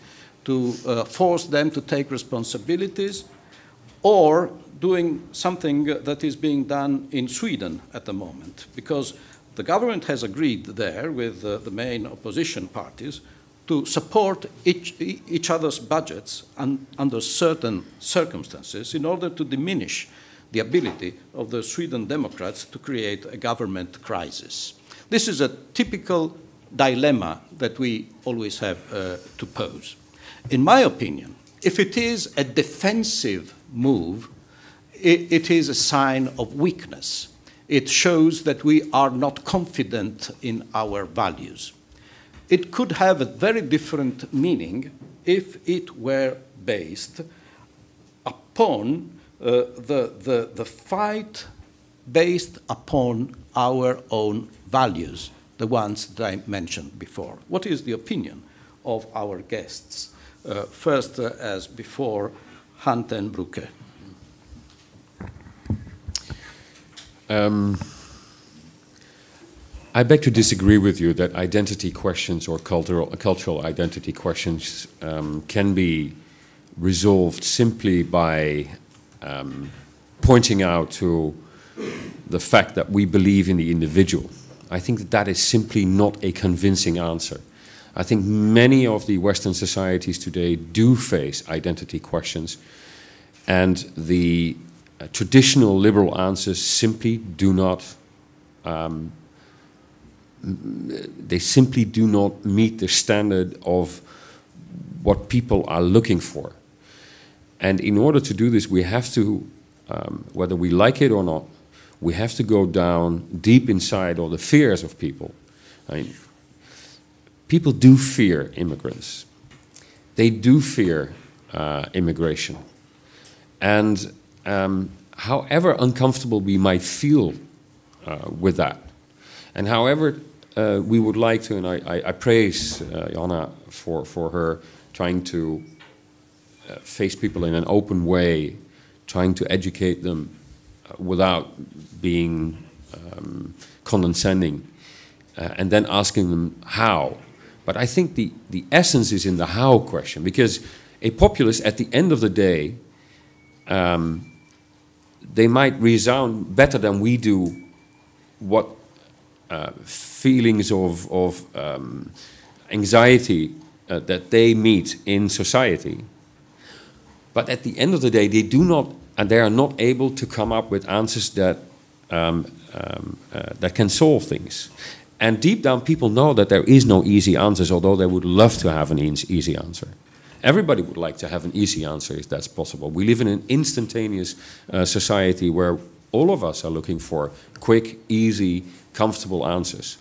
to force them to take responsibilities, or doing something that is being done in Sweden at the moment, because the government has agreed there with the main opposition parties to support each other's budgets under certain circumstances in order to diminish the ability of the Sweden Democrats to create a government crisis. This is a typical dilemma that we always have to pose. In my opinion, if it is a defensive move, it is a sign of weakness. It shows that we are not confident in our values. It could have a very different meaning if it were based upon the fight based upon our own values, the ones that I mentioned before. What is the opinion of our guests? First, as before, Han ten Broeke. I beg to disagree with you that identity questions or cultural identity questions can be resolved simply by pointing out to the fact that we believe in the individual. I think that that is simply not a convincing answer. I think many of the Western societies today do face identity questions, and the traditional liberal answers simply do not they simply do not meet the standard of what people are looking for. And in order to do this, we have to, whether we like it or not, we have to go down deep inside all the fears of people. I mean, people do fear immigrants. They do fear immigration. And however uncomfortable we might feel with that, and however we would like to, and I praise Jana for her trying to face people in an open way, trying to educate them without being condescending, and then asking them how. But I think the essence is in the how question, because a populist, at the end of the day, they might resound better than we do what feelings of anxiety that they meet in society. But at the end of the day, they do not, and they are not able to come up with answers that that can solve things. And deep down, people know that there is no easy answers, although they would love to have an easy answer. Everybody would like to have an easy answer if that's possible. We live in an instantaneous society where all of us are looking for quick, easy, comfortable answers.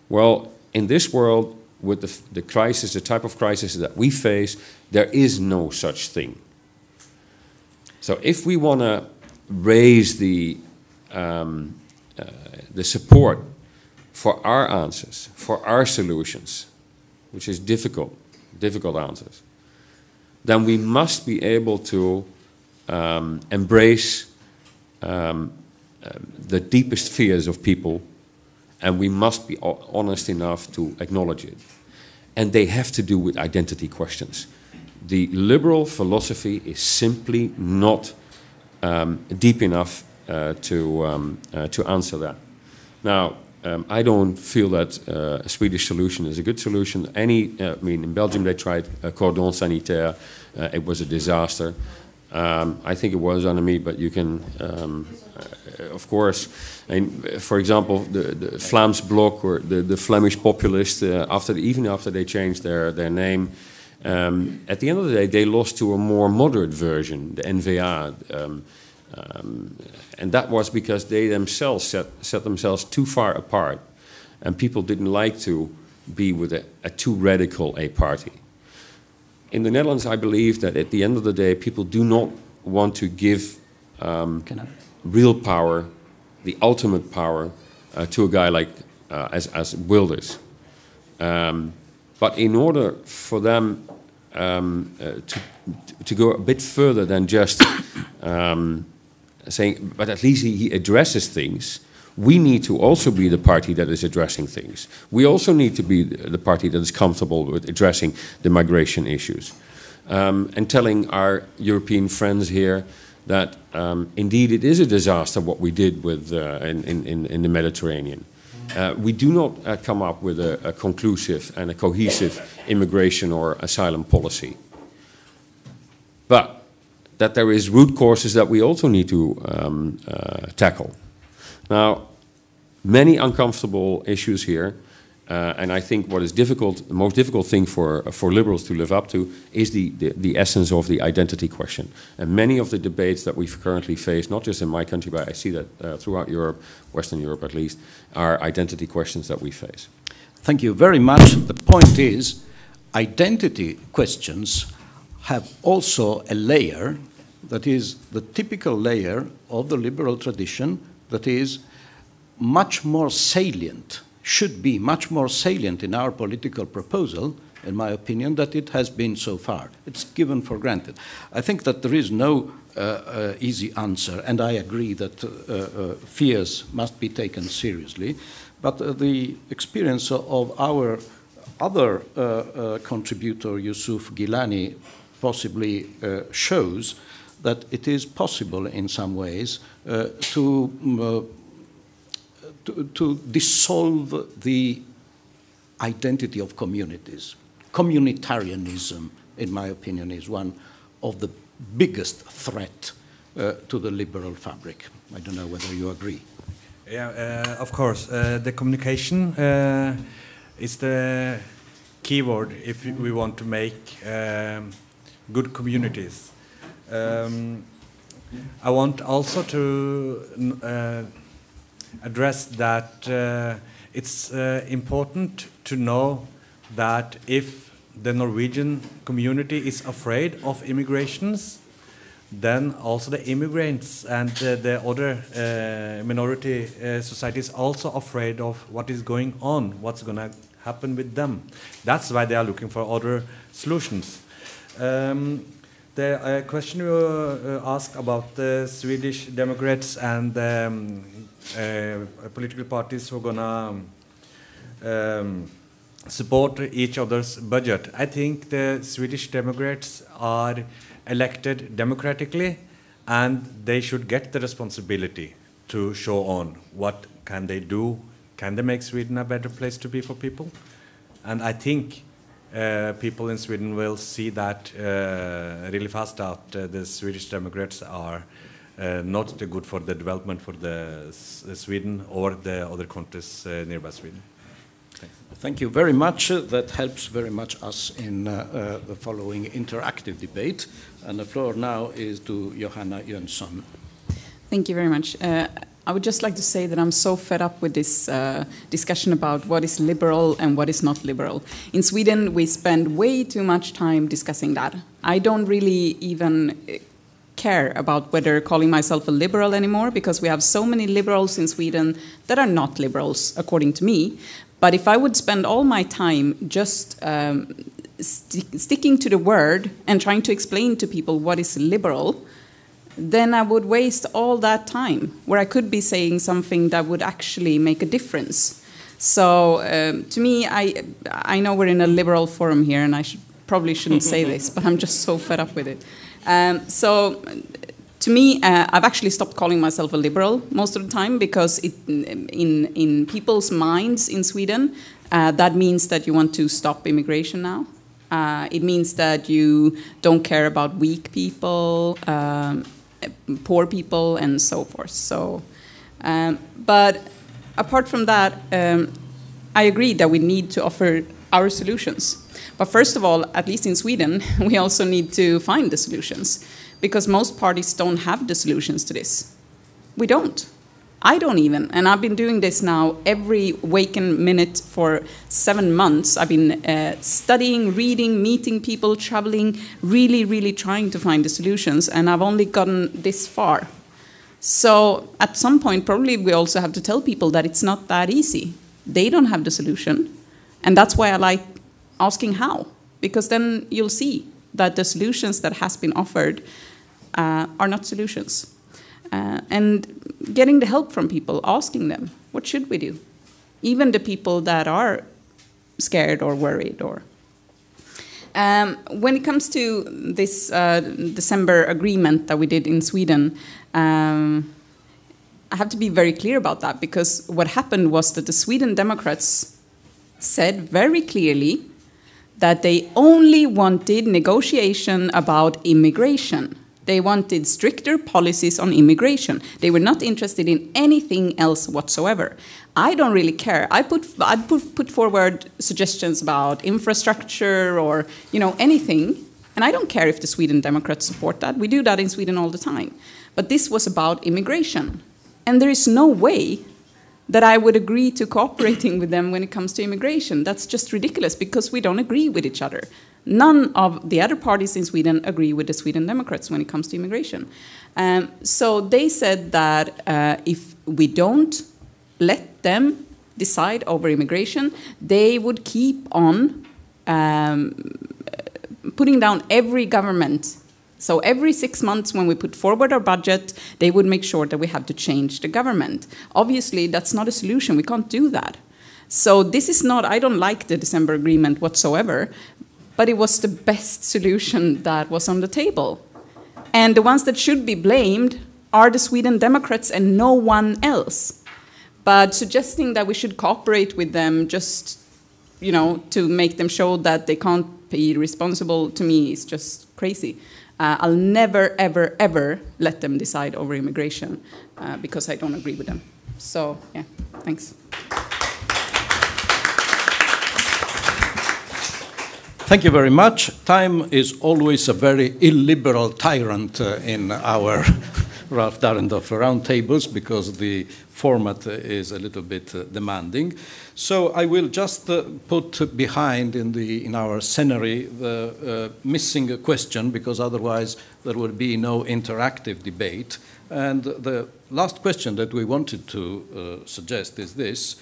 Well, in this world, with the crisis, the type of crisis that we face, there is no such thing. So if we want to raise the support for our answers, for our solutions, which is difficult answers, then we must be able to embrace the deepest fears of people, and we must be honest enough to acknowledge it. And they have to do with identity questions. The liberal philosophy is simply not deep enough to answer that. Now, I don't feel that a Swedish solution is a good solution. I mean, in Belgium they tried cordon sanitaire. It was a disaster. I think it was enemy, but you can, of course, and for example, the Vlaams Blok or the Flemish populists, even after they changed their name, at the end of the day, they lost to a more moderate version, the N-VA. And that was because they themselves set themselves too far apart, and people didn't like to be with a too radical a party. In the Netherlands, I believe that at the end of the day, people do not want to give real power, the ultimate power, to a guy like as Wilders. But in order for them to go a bit further than just saying, but at least he addresses things, we need to also be the party that is addressing things. We also need to be the party that is comfortable with addressing the migration issues. And telling our European friends here that indeed it is a disaster what we did with in the Mediterranean. We do not come up with a conclusive and a cohesive immigration or asylum policy. But that there is root causes that we also need to tackle. Now, many uncomfortable issues here, and I think what is difficult, the most difficult thing for liberals to live up to is the essence of the identity question. And many of the debates that we currently face, not just in my country, but I see that throughout Europe, Western Europe at least, are identity questions that we face. Thank you very much. The point is, identity questions have also a layer that is the typical layer of the liberal tradition that is much more salient, should be much more salient in our political proposal, in my opinion, that it has been so far. It's given for granted. I think that there is no easy answer, and I agree that fears must be taken seriously, but the experience of our other contributor, Yusuf Gilani, possibly shows that it is possible in some ways to dissolve the identity of communities. Communitarianism, in my opinion, is one of the biggest threat to the liberal fabric. I don't know whether you agree. Yeah, of course. The communication is the key word if we want to make good communities. I want also to address that it's important to know that if the Norwegian community is afraid of immigrations, then also the immigrants and the other minority societies also afraid of what is going on, what's going to happen with them. That's why they are looking for other solutions. The question you asked about the Swedish Democrats and political parties who are going to support each other's budget. I think the Swedish Democrats are elected democratically, and they should get the responsibility to show on what can they do. Can they make Sweden a better place to be for people? And I think people in Sweden will see that really fast that the Swedish Democrats are not good for the development for the Sweden or the other countries nearby Sweden. Thanks. Thank you very much. That helps very much us in the following interactive debate. And the floor now is to Johanna Jönsson. Thank you very much. I would just like to say that I'm so fed up with this discussion about what is liberal and what is not liberal. In Sweden, we spend way too much time discussing that. I don't really even care about whether calling myself a liberal anymore, because we have so many liberals in Sweden that are not liberals, according to me. But if I would spend all my time just sticking to the word and trying to explain to people what is liberal, then I would waste all that time where I could be saying something that would actually make a difference. So to me, I know we're in a liberal forum here, and I probably shouldn't say this, but I'm just so fed up with it. So to me, I've actually stopped calling myself a liberal most of the time, because in people's minds in Sweden, that means that you want to stop immigration now. It means that you don't care about weak people, poor people, and so forth. So, but apart from that, I agree that we need to offer our solutions. But first of all, at least in Sweden, we also need to find the solutions, because most parties don't have the solutions to this. We don't. I don't even. And I've been doing this now every waking minute for 7 months. I've been studying, reading, meeting people, traveling, really, really trying to find the solutions. And I've only gotten this far. So at some point, probably we also have to tell people that it's not that easy. They don't have the solution. And that's why I like asking how. Because then you'll see that the solutions that has been offered are not solutions. And getting the help from people, asking them, what should we do? Even the people that are scared or worried. Or when it comes to this December agreement that we did in Sweden, I have to be very clear about that, because what happened was that the Sweden Democrats said very clearly that they only wanted negotiation about immigration. They wanted stricter policies on immigration. They were not interested in anything else whatsoever. I don't really care. I'd put forward suggestions about infrastructure or anything, and I don't care if the Sweden Democrats support that. We do that in Sweden all the time. But this was about immigration, and there is no way that I would agree to cooperating with them when it comes to immigration. That's just ridiculous, because we don't agree with each other. None of the other parties in Sweden agree with the Sweden Democrats when it comes to immigration. So they said that if we don't let them decide over immigration, they would keep on putting down every government. So every 6 months when we put forward our budget, they would make sure that we have to change the government. Obviously, that's not a solution. We can't do that. So this is not, I don't like the December agreement whatsoever, but it was the best solution that was on the table. And the ones that should be blamed are the Sweden Democrats and no one else. But suggesting that we should cooperate with them just, to make them show that they can't be responsible, to me is just crazy. I'll never, ever, ever let them decide over immigration because I don't agree with them. So, yeah, thanks. Thank you very much. Time is always a very illiberal tyrant in our Ralph Dahrendorf roundtables, because the format is a little bit demanding. So I will just put behind in our scenery the missing question, because otherwise there would be no interactive debate. And the last question that we wanted to suggest is this.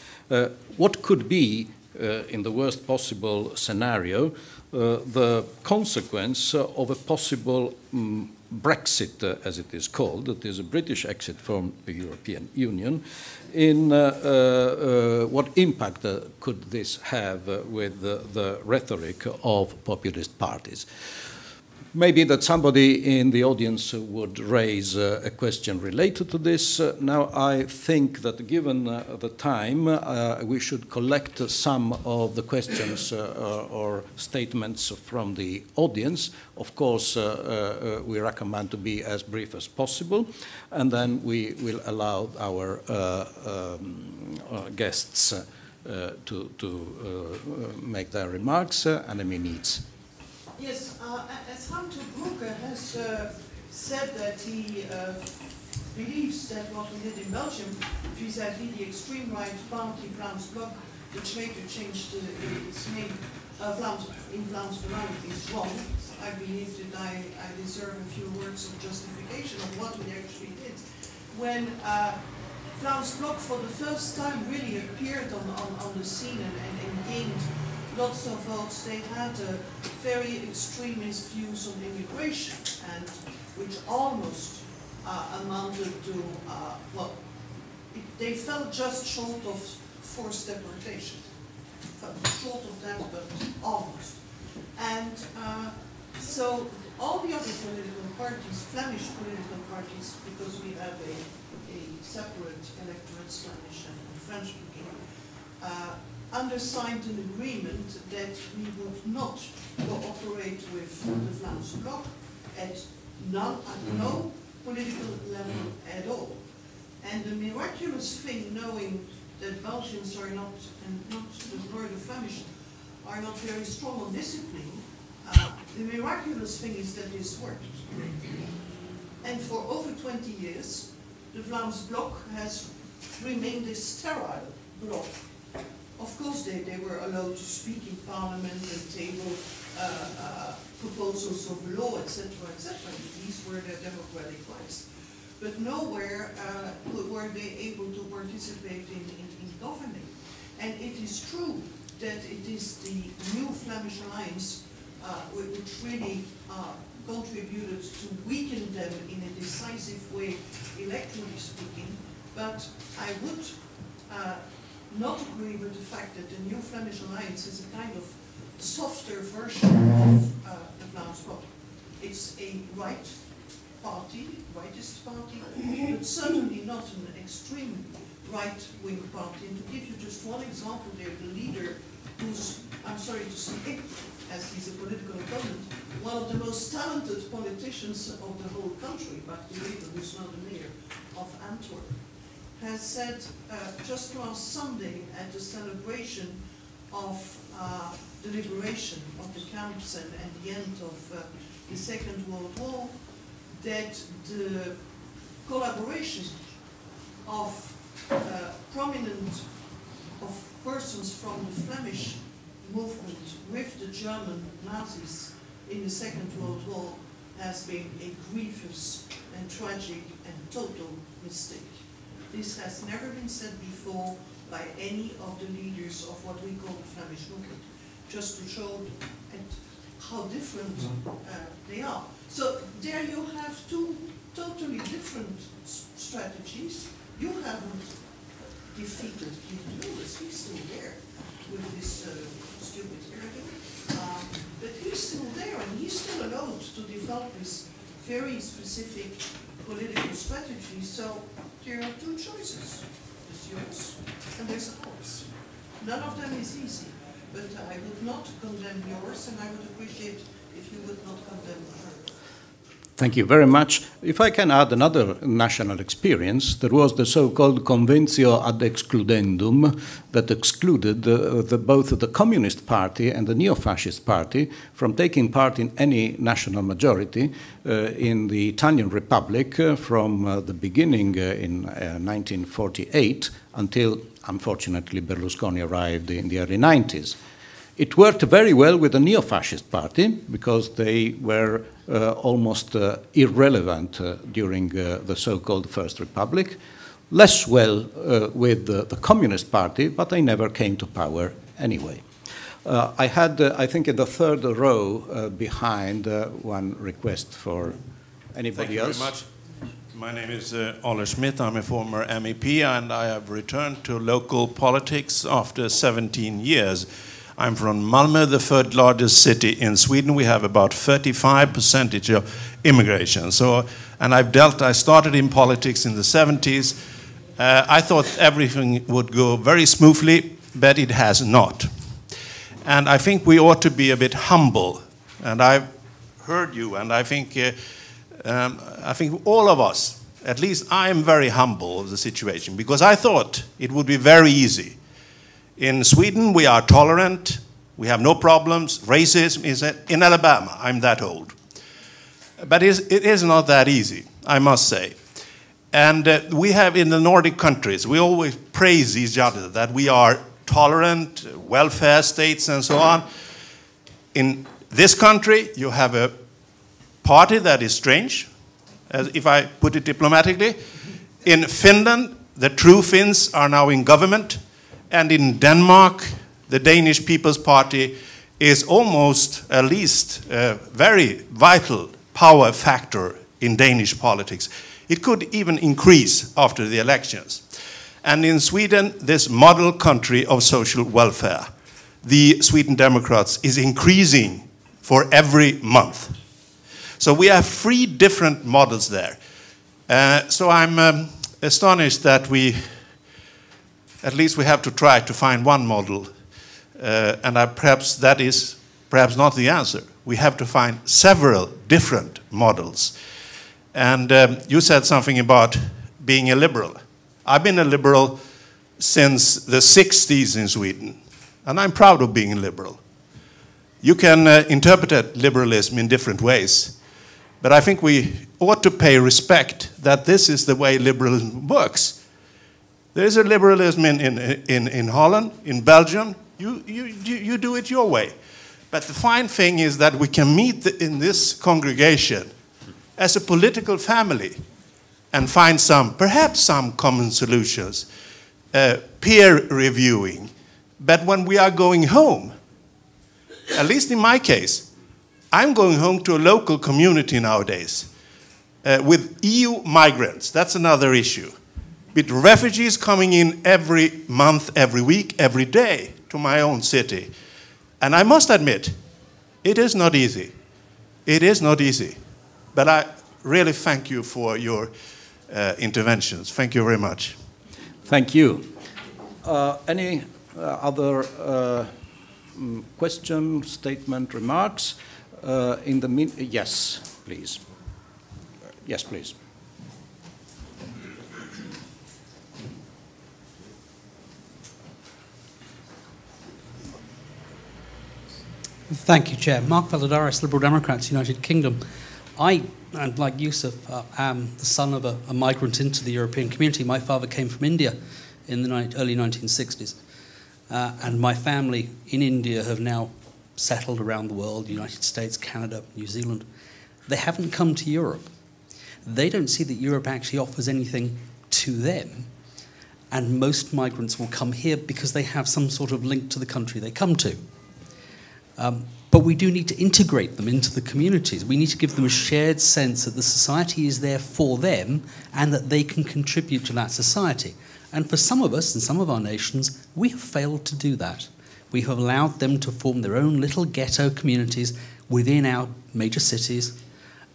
What could be, in the worst possible scenario, the consequence of a possible Brexit, as it is called, that is a British exit from the European Union, in what impact could this have with the rhetoric of populist parties? Maybe that somebody in the audience would raise a question related to this. Now, I think that given the time, we should collect some of the questions or statements from the audience. Of course, we recommend to be as brief as possible, and then we will allow our guests to make their remarks. Annemie Neitz. Yes, as Hunter Brugge has said that he believes that what we did in Belgium vis-à-vis the extreme right party Vlaams Blok, which later changed its name in Vlaams Belang, is wrong. I believe that I deserve a few words of justification of what we actually did. When Vlaams Blok for the first time really appeared on the scene and gained lots of votes, they had very extremist views on immigration, and which almost amounted to, well, they fell just short of forced deportation. Fell short of that, but almost. And so all the other political parties, Flemish political parties, because we have a separate electorate, Flemish and French speaking, undersigned an agreement that we would not cooperate with the Vlaams Blok at no political level at all. And the miraculous thing, knowing that Belgians are not, and not nor the Flemish, are not very strong on discipline, the miraculous thing is that this worked. And for over 20 years, the Vlaams Blok has remained a sterile bloc. Of course, they were allowed to speak in parliament and table proposals of law, etc., etc. These were their democratic rights. But nowhere were they able to participate in governing. And it is true that it is the new Flemish Alliance which really contributed to weaken them in a decisive way, electorally speaking. But I would not agree with the fact that the new Flemish Alliance is a kind of softer version of the Vlaams Blok. It's a right party, rightist party, but certainly not an extreme right-wing party. And to give you just one example there, the leader, who's, I'm sorry to say, as he's a political opponent, one of the most talented politicians of the whole country, Bart de Wever, who's now the mayor of Antwerp, has said just last Sunday at the celebration of the liberation of the camps and the end of the Second World War, that the collaboration of prominent persons from the Flemish movement with the German Nazis in the Second World War has been a grievous and tragic and total mistake. This has never been said before by any of the leaders of what we call the Flemish movement, just to show how different they are. So there you have two totally different strategies. You haven't defeated Geert Wilders, he's still there with this stupid hairdo. But he's still there, and he's still allowed to develop this very specific political strategy. So there are two choices. There's yours and there's ours. None of them is easy, but I would not condemn yours, and I would appreciate if you would not condemn hers. Thank you very much. If I can add another national experience, there was the so-called Conventio ad excludendum that excluded both the Communist Party and the Neo-Fascist Party from taking part in any national majority in the Italian Republic from the beginning in 1948 until, unfortunately, Berlusconi arrived in the early 90s. It worked very well with the Neo-Fascist Party because they were almost irrelevant during the so-called First Republic. Less well with the Communist Party, but they never came to power anyway. I had, I think, in the third row behind one request for anybody else. Thank you very much. My name is Olle Schmidt. I'm a former MEP, and I have returned to local politics after 17 years. I'm from Malmö, the third largest city in Sweden. We have about 35% of immigration. So, and I started in politics in the 70s. I thought everything would go very smoothly, but it has not. And I think we ought to be a bit humble. And I've heard you, and I think all of us, at least I am very humble of the situation, because I thought it would be very easy. In Sweden, we are tolerant, we have no problems. Racism is in Alabama, I'm that old. But it is not that easy, I must say. And we have in the Nordic countries, we always praise each other that we are tolerant, welfare states and so on. In this country, you have a party that is strange, if I put it diplomatically. In Finland, the true Finns are now in government. And in Denmark, the Danish People's Party is almost at least a very vital power factor in Danish politics. It could even increase after the elections. And in Sweden, this model country of social welfare, the Sweden Democrats, is increasing for every month. So we have 3 different models there. So I'm astonished that at least we have to try to find one model. And perhaps that is perhaps not the answer. We have to find several different models. And you said something about being a liberal. I've been a liberal since the 60s in Sweden. And I'm proud of being a liberal. You can interpret liberalism in different ways. But I think we ought to pay respect that this is the way liberalism works. There is a liberalism in Holland, in Belgium. You do it your way. But the fine thing is that we can meet in this congregation as a political family and find perhaps some common solutions, peer reviewing. But when we are going home, at least in my case, I'm going home to a local community nowadays with EU migrants. That's another issue. With refugees coming in every month, every week, every day to my own city. And I must admit, it is not easy. It is not easy. But I really thank you for your interventions. Thank you very much. Thank you. Any other question, statement, remarks? Yes, please. Yes, please. Thank you, Chair. Mark Valadares, Liberal Democrats, United Kingdom. I, and like Yusuf, am the son of a migrant into the European community. My father came from India in the early 1960s. And my family in India have now settled around the world, United States, Canada, New Zealand. They haven't come to Europe. They don't see that Europe actually offers anything to them. And most migrants will come here because they have some sort of link to the country they come to. But we do need to integrate them into the communities. We need to give them a shared sense that the society is there for them and that they can contribute to that society. And for some of us and some of our nations, we have failed to do that. We have allowed them to form their own little ghetto communities within our major cities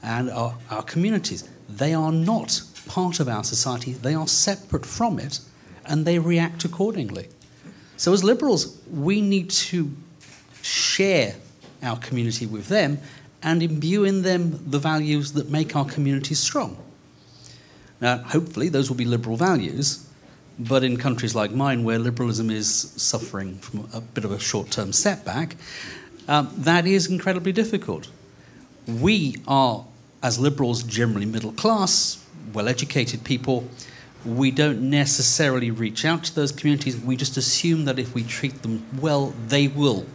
and our communities. They are not part of our society. They are separate from it, and they react accordingly. So as liberals, we need to share our community with them and imbue in them the values that make our communities strong. Now, hopefully those will be liberal values, but in countries like mine where liberalism is suffering from a bit of a short-term setback, that is incredibly difficult. We are, as liberals, generally middle class, well-educated people. We don't necessarily reach out to those communities. We just assume that if we treat them well, they will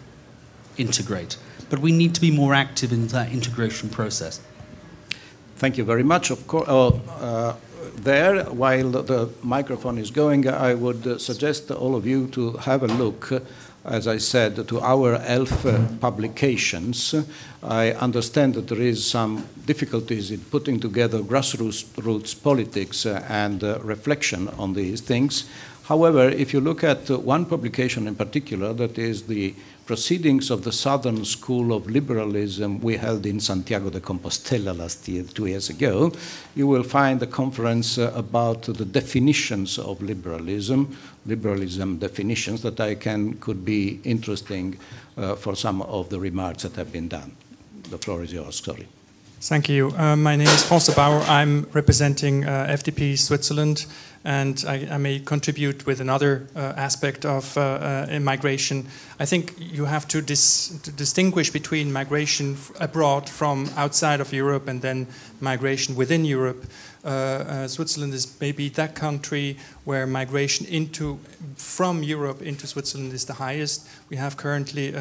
integrate. But we need to be more active in that integration process. Thank you very much. Of course, while the microphone is going, I would suggest to all of you to have a look, as I said, to our ELF publications. I understand that there is some difficulties in putting together grassroots politics and reflection on these things. However, if you look at one publication in particular, that is the Proceedings of the Southern School of Liberalism we held in Santiago de Compostela last year, 2 years ago, you will find a conference about the definitions of liberalism definitions that could be interesting for some of the remarks that have been done. The floor is yours, sorry. Thank you. My name is François Bauer. I'm representing FDP Switzerland, and I may contribute with another aspect of migration. I think you have to distinguish between migration abroad from outside of Europe and then migration within Europe. Switzerland is maybe that country where migration from Europe into Switzerland is the highest. We have currently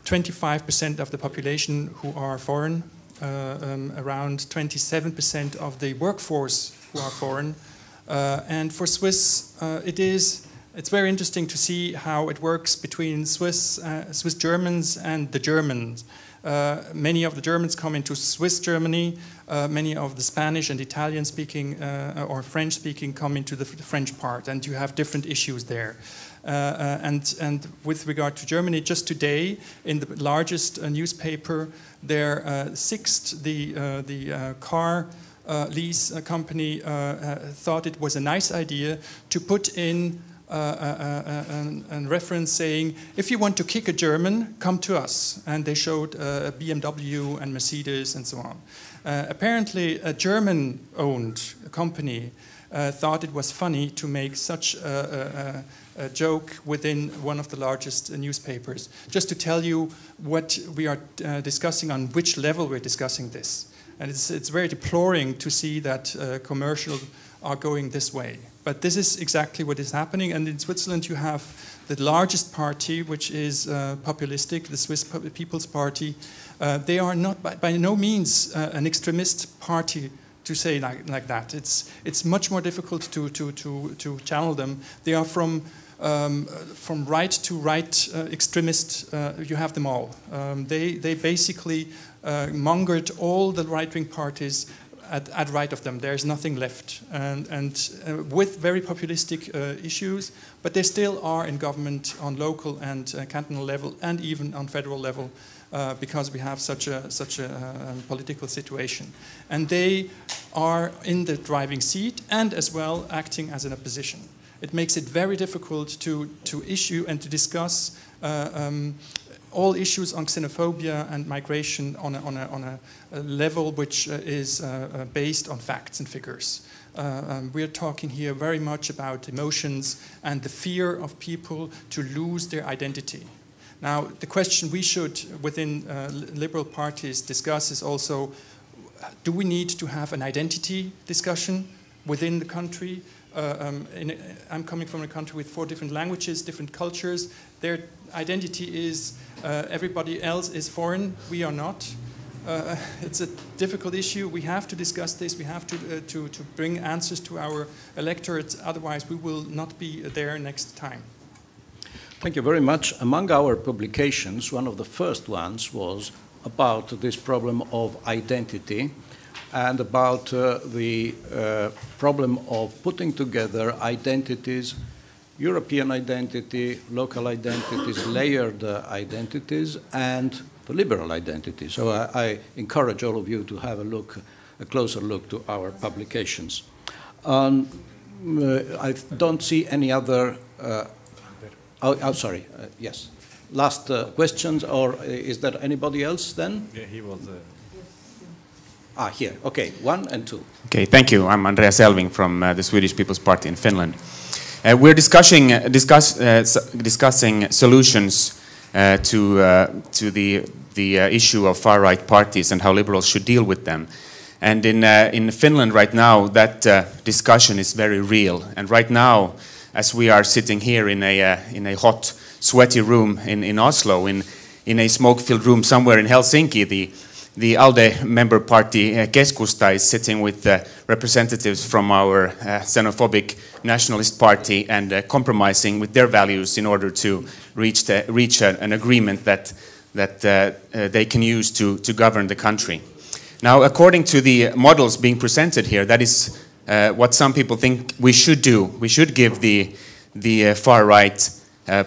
25% of the population who are foreign, around 27% of the workforce who are foreign. And for Swiss, it's very interesting to see how it works between Swiss Germans and the Germans. Many of the Germans come into Swiss Germany. Many of the Spanish and Italian speaking or French speaking come into the French part, and you have different issues there. And with regard to Germany, just today, in the largest newspaper, their sixth, the car lease company thought it was a nice idea to put in a reference saying, if you want to kick a German, come to us. And they showed BMW and Mercedes and so on. Apparently, a German-owned company thought it was funny to make such a joke within one of the largest newspapers. Just to tell you what we are discussing, on which level we're discussing this. And it's very deploring to see that commercial are going this way. But this is exactly what is happening. And in Switzerland, you have the largest party, which is populistic, the Swiss People's Party. They are not by no means an extremist party, to say like that. It's much more difficult to channel them. They are from right to right extremist. You have them all. They basically mongered all the right-wing parties at right of them. There's nothing left, and with very populistic issues, but they still are in government on local and cantonal level, and even on federal level, because we have such a political situation. And they are in the driving seat and as well acting as an opposition. It makes it very difficult to issue and to discuss all issues on xenophobia and migration on a level which is based on facts and figures. We're talking here very much about emotions and the fear of people to lose their identity. Now, the question we should, within liberal parties, discuss is also, do we need to have an identity discussion within the country? I'm coming from a country with 4 different languages, different cultures. Their identity is everybody else is foreign, we are not. It's a difficult issue. We have to discuss this. We have to bring answers to our electorates. Otherwise, we will not be there next time. Thank you very much. Among our publications, one of the first ones was about this problem of identity and about the problem of putting together identities, European identity, local identities, layered identities, and the liberal identity. So I encourage all of you to have a closer look to our publications. I don't see any other. Sorry. Yes. Last questions, or is there anybody else then? Yeah, he was. Here. Okay, 1 and 2. Okay, thank you. I'm Andreas Elving from the Swedish People's Party in Finland. We're discussing solutions to the issue of far-right parties and how liberals should deal with them. And in Finland right now, that discussion is very real. And right now, as we are sitting here in a hot, sweaty room in Oslo, in a smoke-filled room somewhere in Helsinki, the ALDE member party Keskusta is sitting with representatives from our xenophobic nationalist party and compromising with their values in order to reach an agreement that they can use to govern the country. Now, according to the models being presented here, that is what some people think we should do. We should give the far right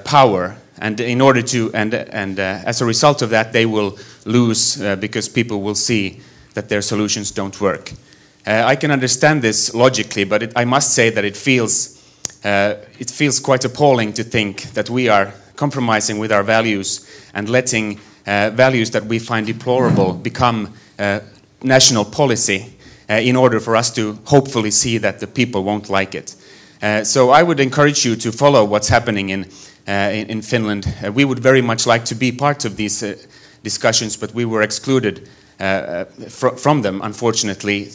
power, and in order to, and as a result of that, they will lose because people will see that their solutions don't work. I can understand this logically, but I must say that it feels quite appalling to think that we are compromising with our values and letting values that we find deplorable become national policy in order for us to hopefully see that the people won't like it. So I would encourage you to follow what's happening in Finland. We would very much like to be part of these discussions, but we were excluded from them, unfortunately.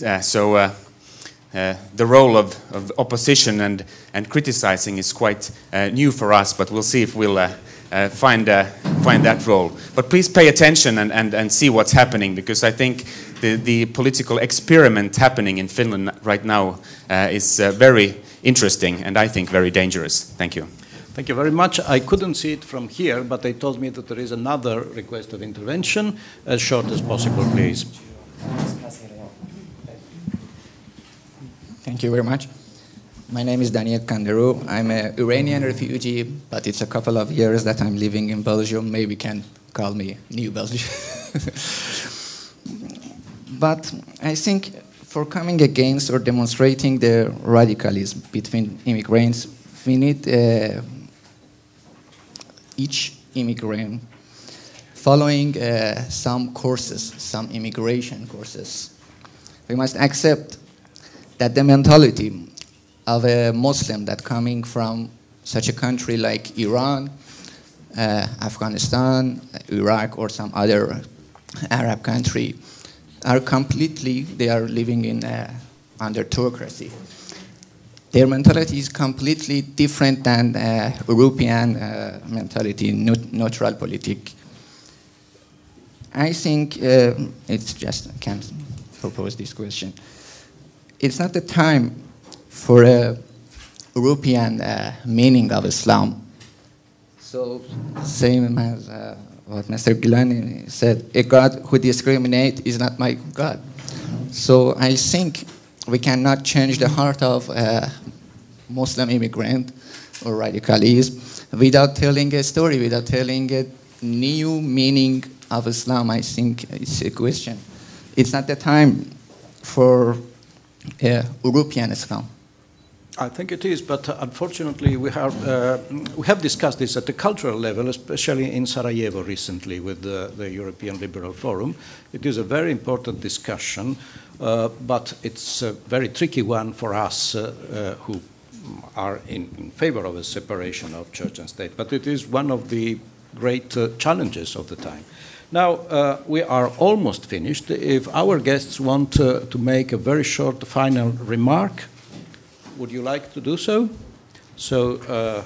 The role of opposition and criticizing is quite new for us, but we'll see if we'll find that role. But please pay attention and see what's happening, because I think the political experiment happening in Finland right now is very interesting and I think very dangerous. Thank you. Thank you very much. I couldn't see it from here, but they told me that there is another request of intervention. As short as possible, please. Thank you very much. My name is Daniel Kanderou. I'm an Iranian refugee, but it's a couple of years that I'm living in Belgium. Maybe you can call me New Belgium. But I think for coming against or demonstrating the radicalism between immigrants, we need each immigrant following some courses, some immigration courses. We must accept that the mentality of a Muslim that coming from such a country like Iran, Afghanistan, Iraq, or some other Arab country are completely, they are living in under theocracy. Their mentality is completely different than European mentality, neutral politic. I think it's just, I can propose this question. It's not the time for a European meaning of Islam. So, same as what Mr. Gilani said, a God who discriminates is not my God. So I think we cannot change the heart of a Muslim immigrant or radicalism without telling a story, without telling a new meaning of Islam. I think it's a question. It's not the time for European Islam. I think it is, but unfortunately we have discussed this at the cultural level, especially in Sarajevo recently with the European Liberal Forum. It is a very important discussion, but it's a very tricky one for us who are in favor of a separation of church and state. But it is one of the great challenges of the time. Now, we are almost finished. If our guests want to make a very short final remark, would you like to do so? So,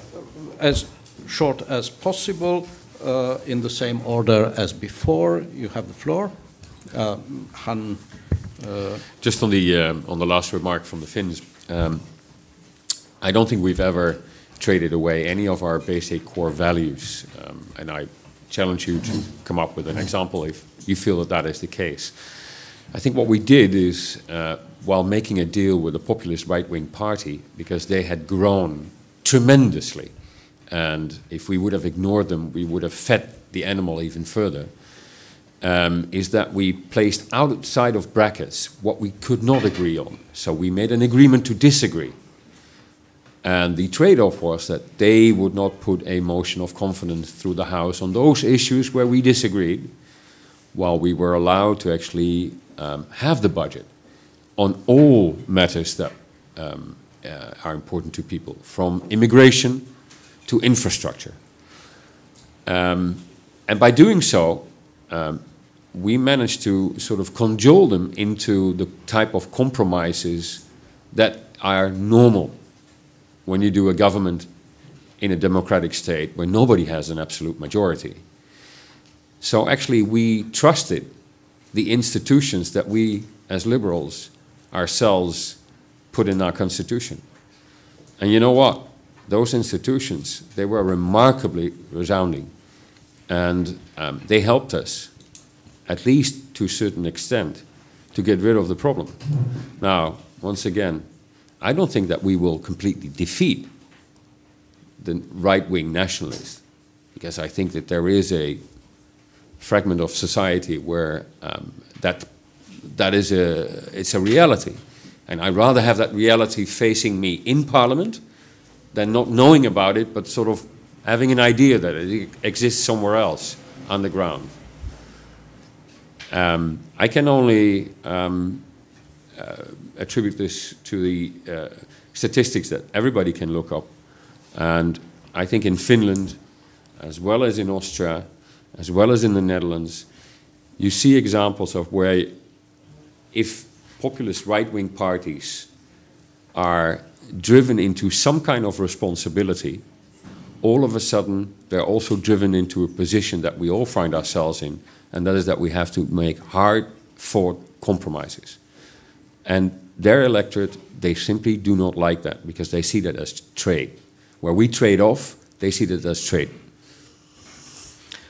as short as possible, in the same order as before. You have the floor. Han. Just on the last remark from the Finns, I don't think we've ever traded away any of our basic core values, and I challenge you to come up with an example if you feel that that is the case. I think what we did is, while making a deal with a populist right-wing party, because they had grown tremendously, and if we would have ignored them, we would have fed the animal even further, is that we placed outside of brackets what we could not agree on. So we made an agreement to disagree. And the trade-off was that they would not put a motion of confidence through the House on those issues where we disagreed, while we were allowed to actually have the budget on all matters that are important to people, from immigration to infrastructure. And by doing so, we managed to sort of cajole them into the type of compromises that are normal when you do a government in a democratic state where nobody has an absolute majority. So actually we trusted the institutions that we as liberals ourselves put in our constitution. And you know what? Those institutions, they were remarkably resounding, and they helped us, at least to a certain extent, to get rid of the problem. Now, once again, I don't think that we will completely defeat the right-wing nationalists, because I think that there is a fragment of society where it's a reality. And I'd rather have that reality facing me in Parliament than not knowing about it, but sort of having an idea that it exists somewhere else on the ground. I can only attribute this to the statistics that everybody can look up. And I think in Finland, as well as in Austria, as well as in the Netherlands, you see examples of where if populist right-wing parties are driven into some kind of responsibility, all of a sudden they're also driven into a position that we all find ourselves in, and that is that we have to make hard-fought compromises. And their electorate, they simply do not like that, because they see that as trade. Where we trade off, they see that as trade.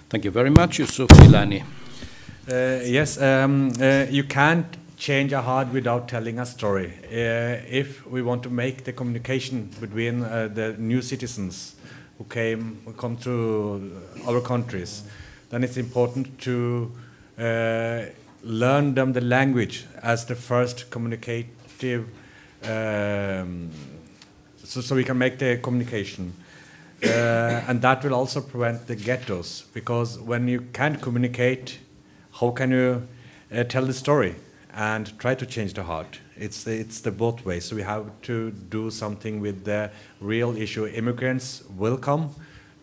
Thank you very much. Yusuf Gilani. Yes, you can't change a heart without telling a story. If we want to make the communication between the new citizens who come to our countries, then it's important to learn them the language as the first communicative, so we can make the communication. And that will also prevent the ghettos, because when you can't communicate, how can you tell the story and try to change the heart? It's the both ways. So we have to do something with the real issue. Immigrants will come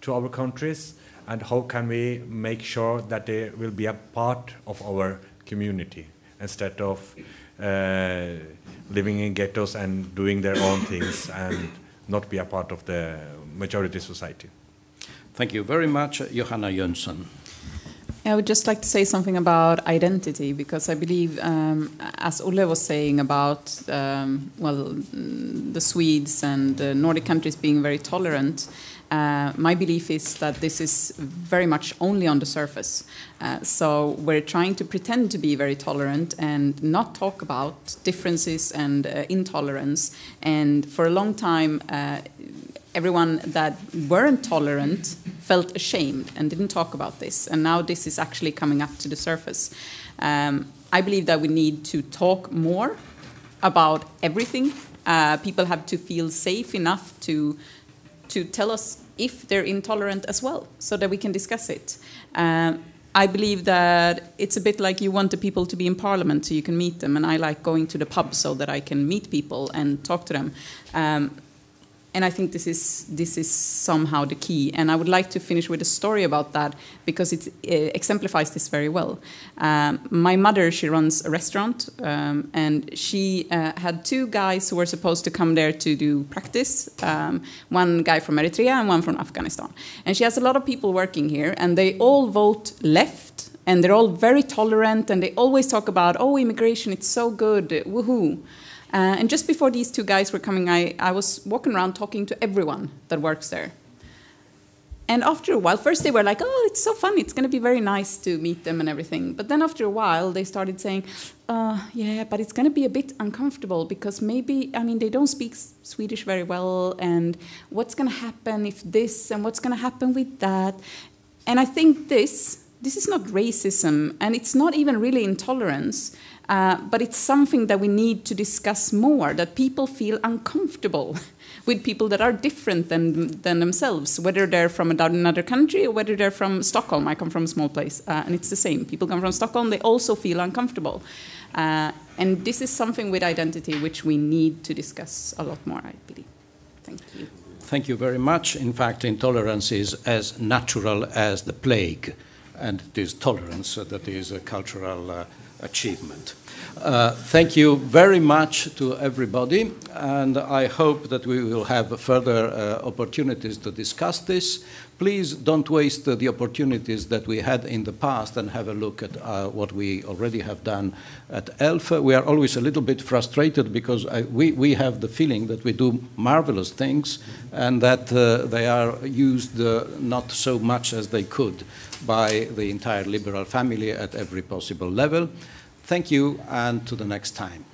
to our countries, and how can we make sure that they will be a part of our community instead of living in ghettos and doing their own things and not be a part of the majority society. Thank you very much. Johanna Jönsson. I would just like to say something about identity, because I believe, as Olle was saying about, the Swedes and the Nordic countries being very tolerant, my belief is that this is very much only on the surface. So we're trying to pretend to be very tolerant and not talk about differences and intolerance. And for a long time, everyone that weren't tolerant felt ashamed and didn't talk about this. And now this is actually coming up to the surface. I believe that we need to talk more about everything. People have to feel safe enough to tell us if they're intolerant as well, so that we can discuss it. I believe that it's a bit like you want the people to be in Parliament so you can meet them, and I like going to the pub so that I can meet people and talk to them. And I think this is somehow the key. And I would like to finish with a story about that, because it exemplifies this very well. My mother, she runs a restaurant, and she had two guys who were supposed to come there to do practice, one guy from Eritrea and one from Afghanistan. And she has a lot of people working here, and they all vote left, and they're all very tolerant, and they always talk about, oh, immigration, it's so good, woohoo. And just before these two guys were coming, I was walking around talking to everyone that works there. And after a while, first they were like, oh, it's so fun, it's going to be very nice to meet them and everything. But then after a while, they started saying, yeah, but it's going to be a bit uncomfortable, because maybe, I mean, they don't speak Swedish very well, and what's going to happen if this, and what's going to happen with that? And I think this is not racism, and it's not even really intolerance. But it's something that we need to discuss more, that people feel uncomfortable with people that are different than themselves, whether they're from another country or whether they're from Stockholm. I come from a small place, and it's the same. People come from Stockholm, they also feel uncomfortable. And this is something with identity which we need to discuss a lot more, I believe. Thank you. Thank you very much. In fact, intolerance is as natural as the plague, and it is tolerance that is a cultural achievement. Thank you very much to everybody, and I hope that we will have further opportunities to discuss this. Please don't waste the opportunities that we had in the past, and have a look at what we already have done at ELF. We are always a little bit frustrated, because we have the feeling that we do marvelous things, and that they are used not so much as they could by the entire liberal family at every possible level. Thank you, and to the next time.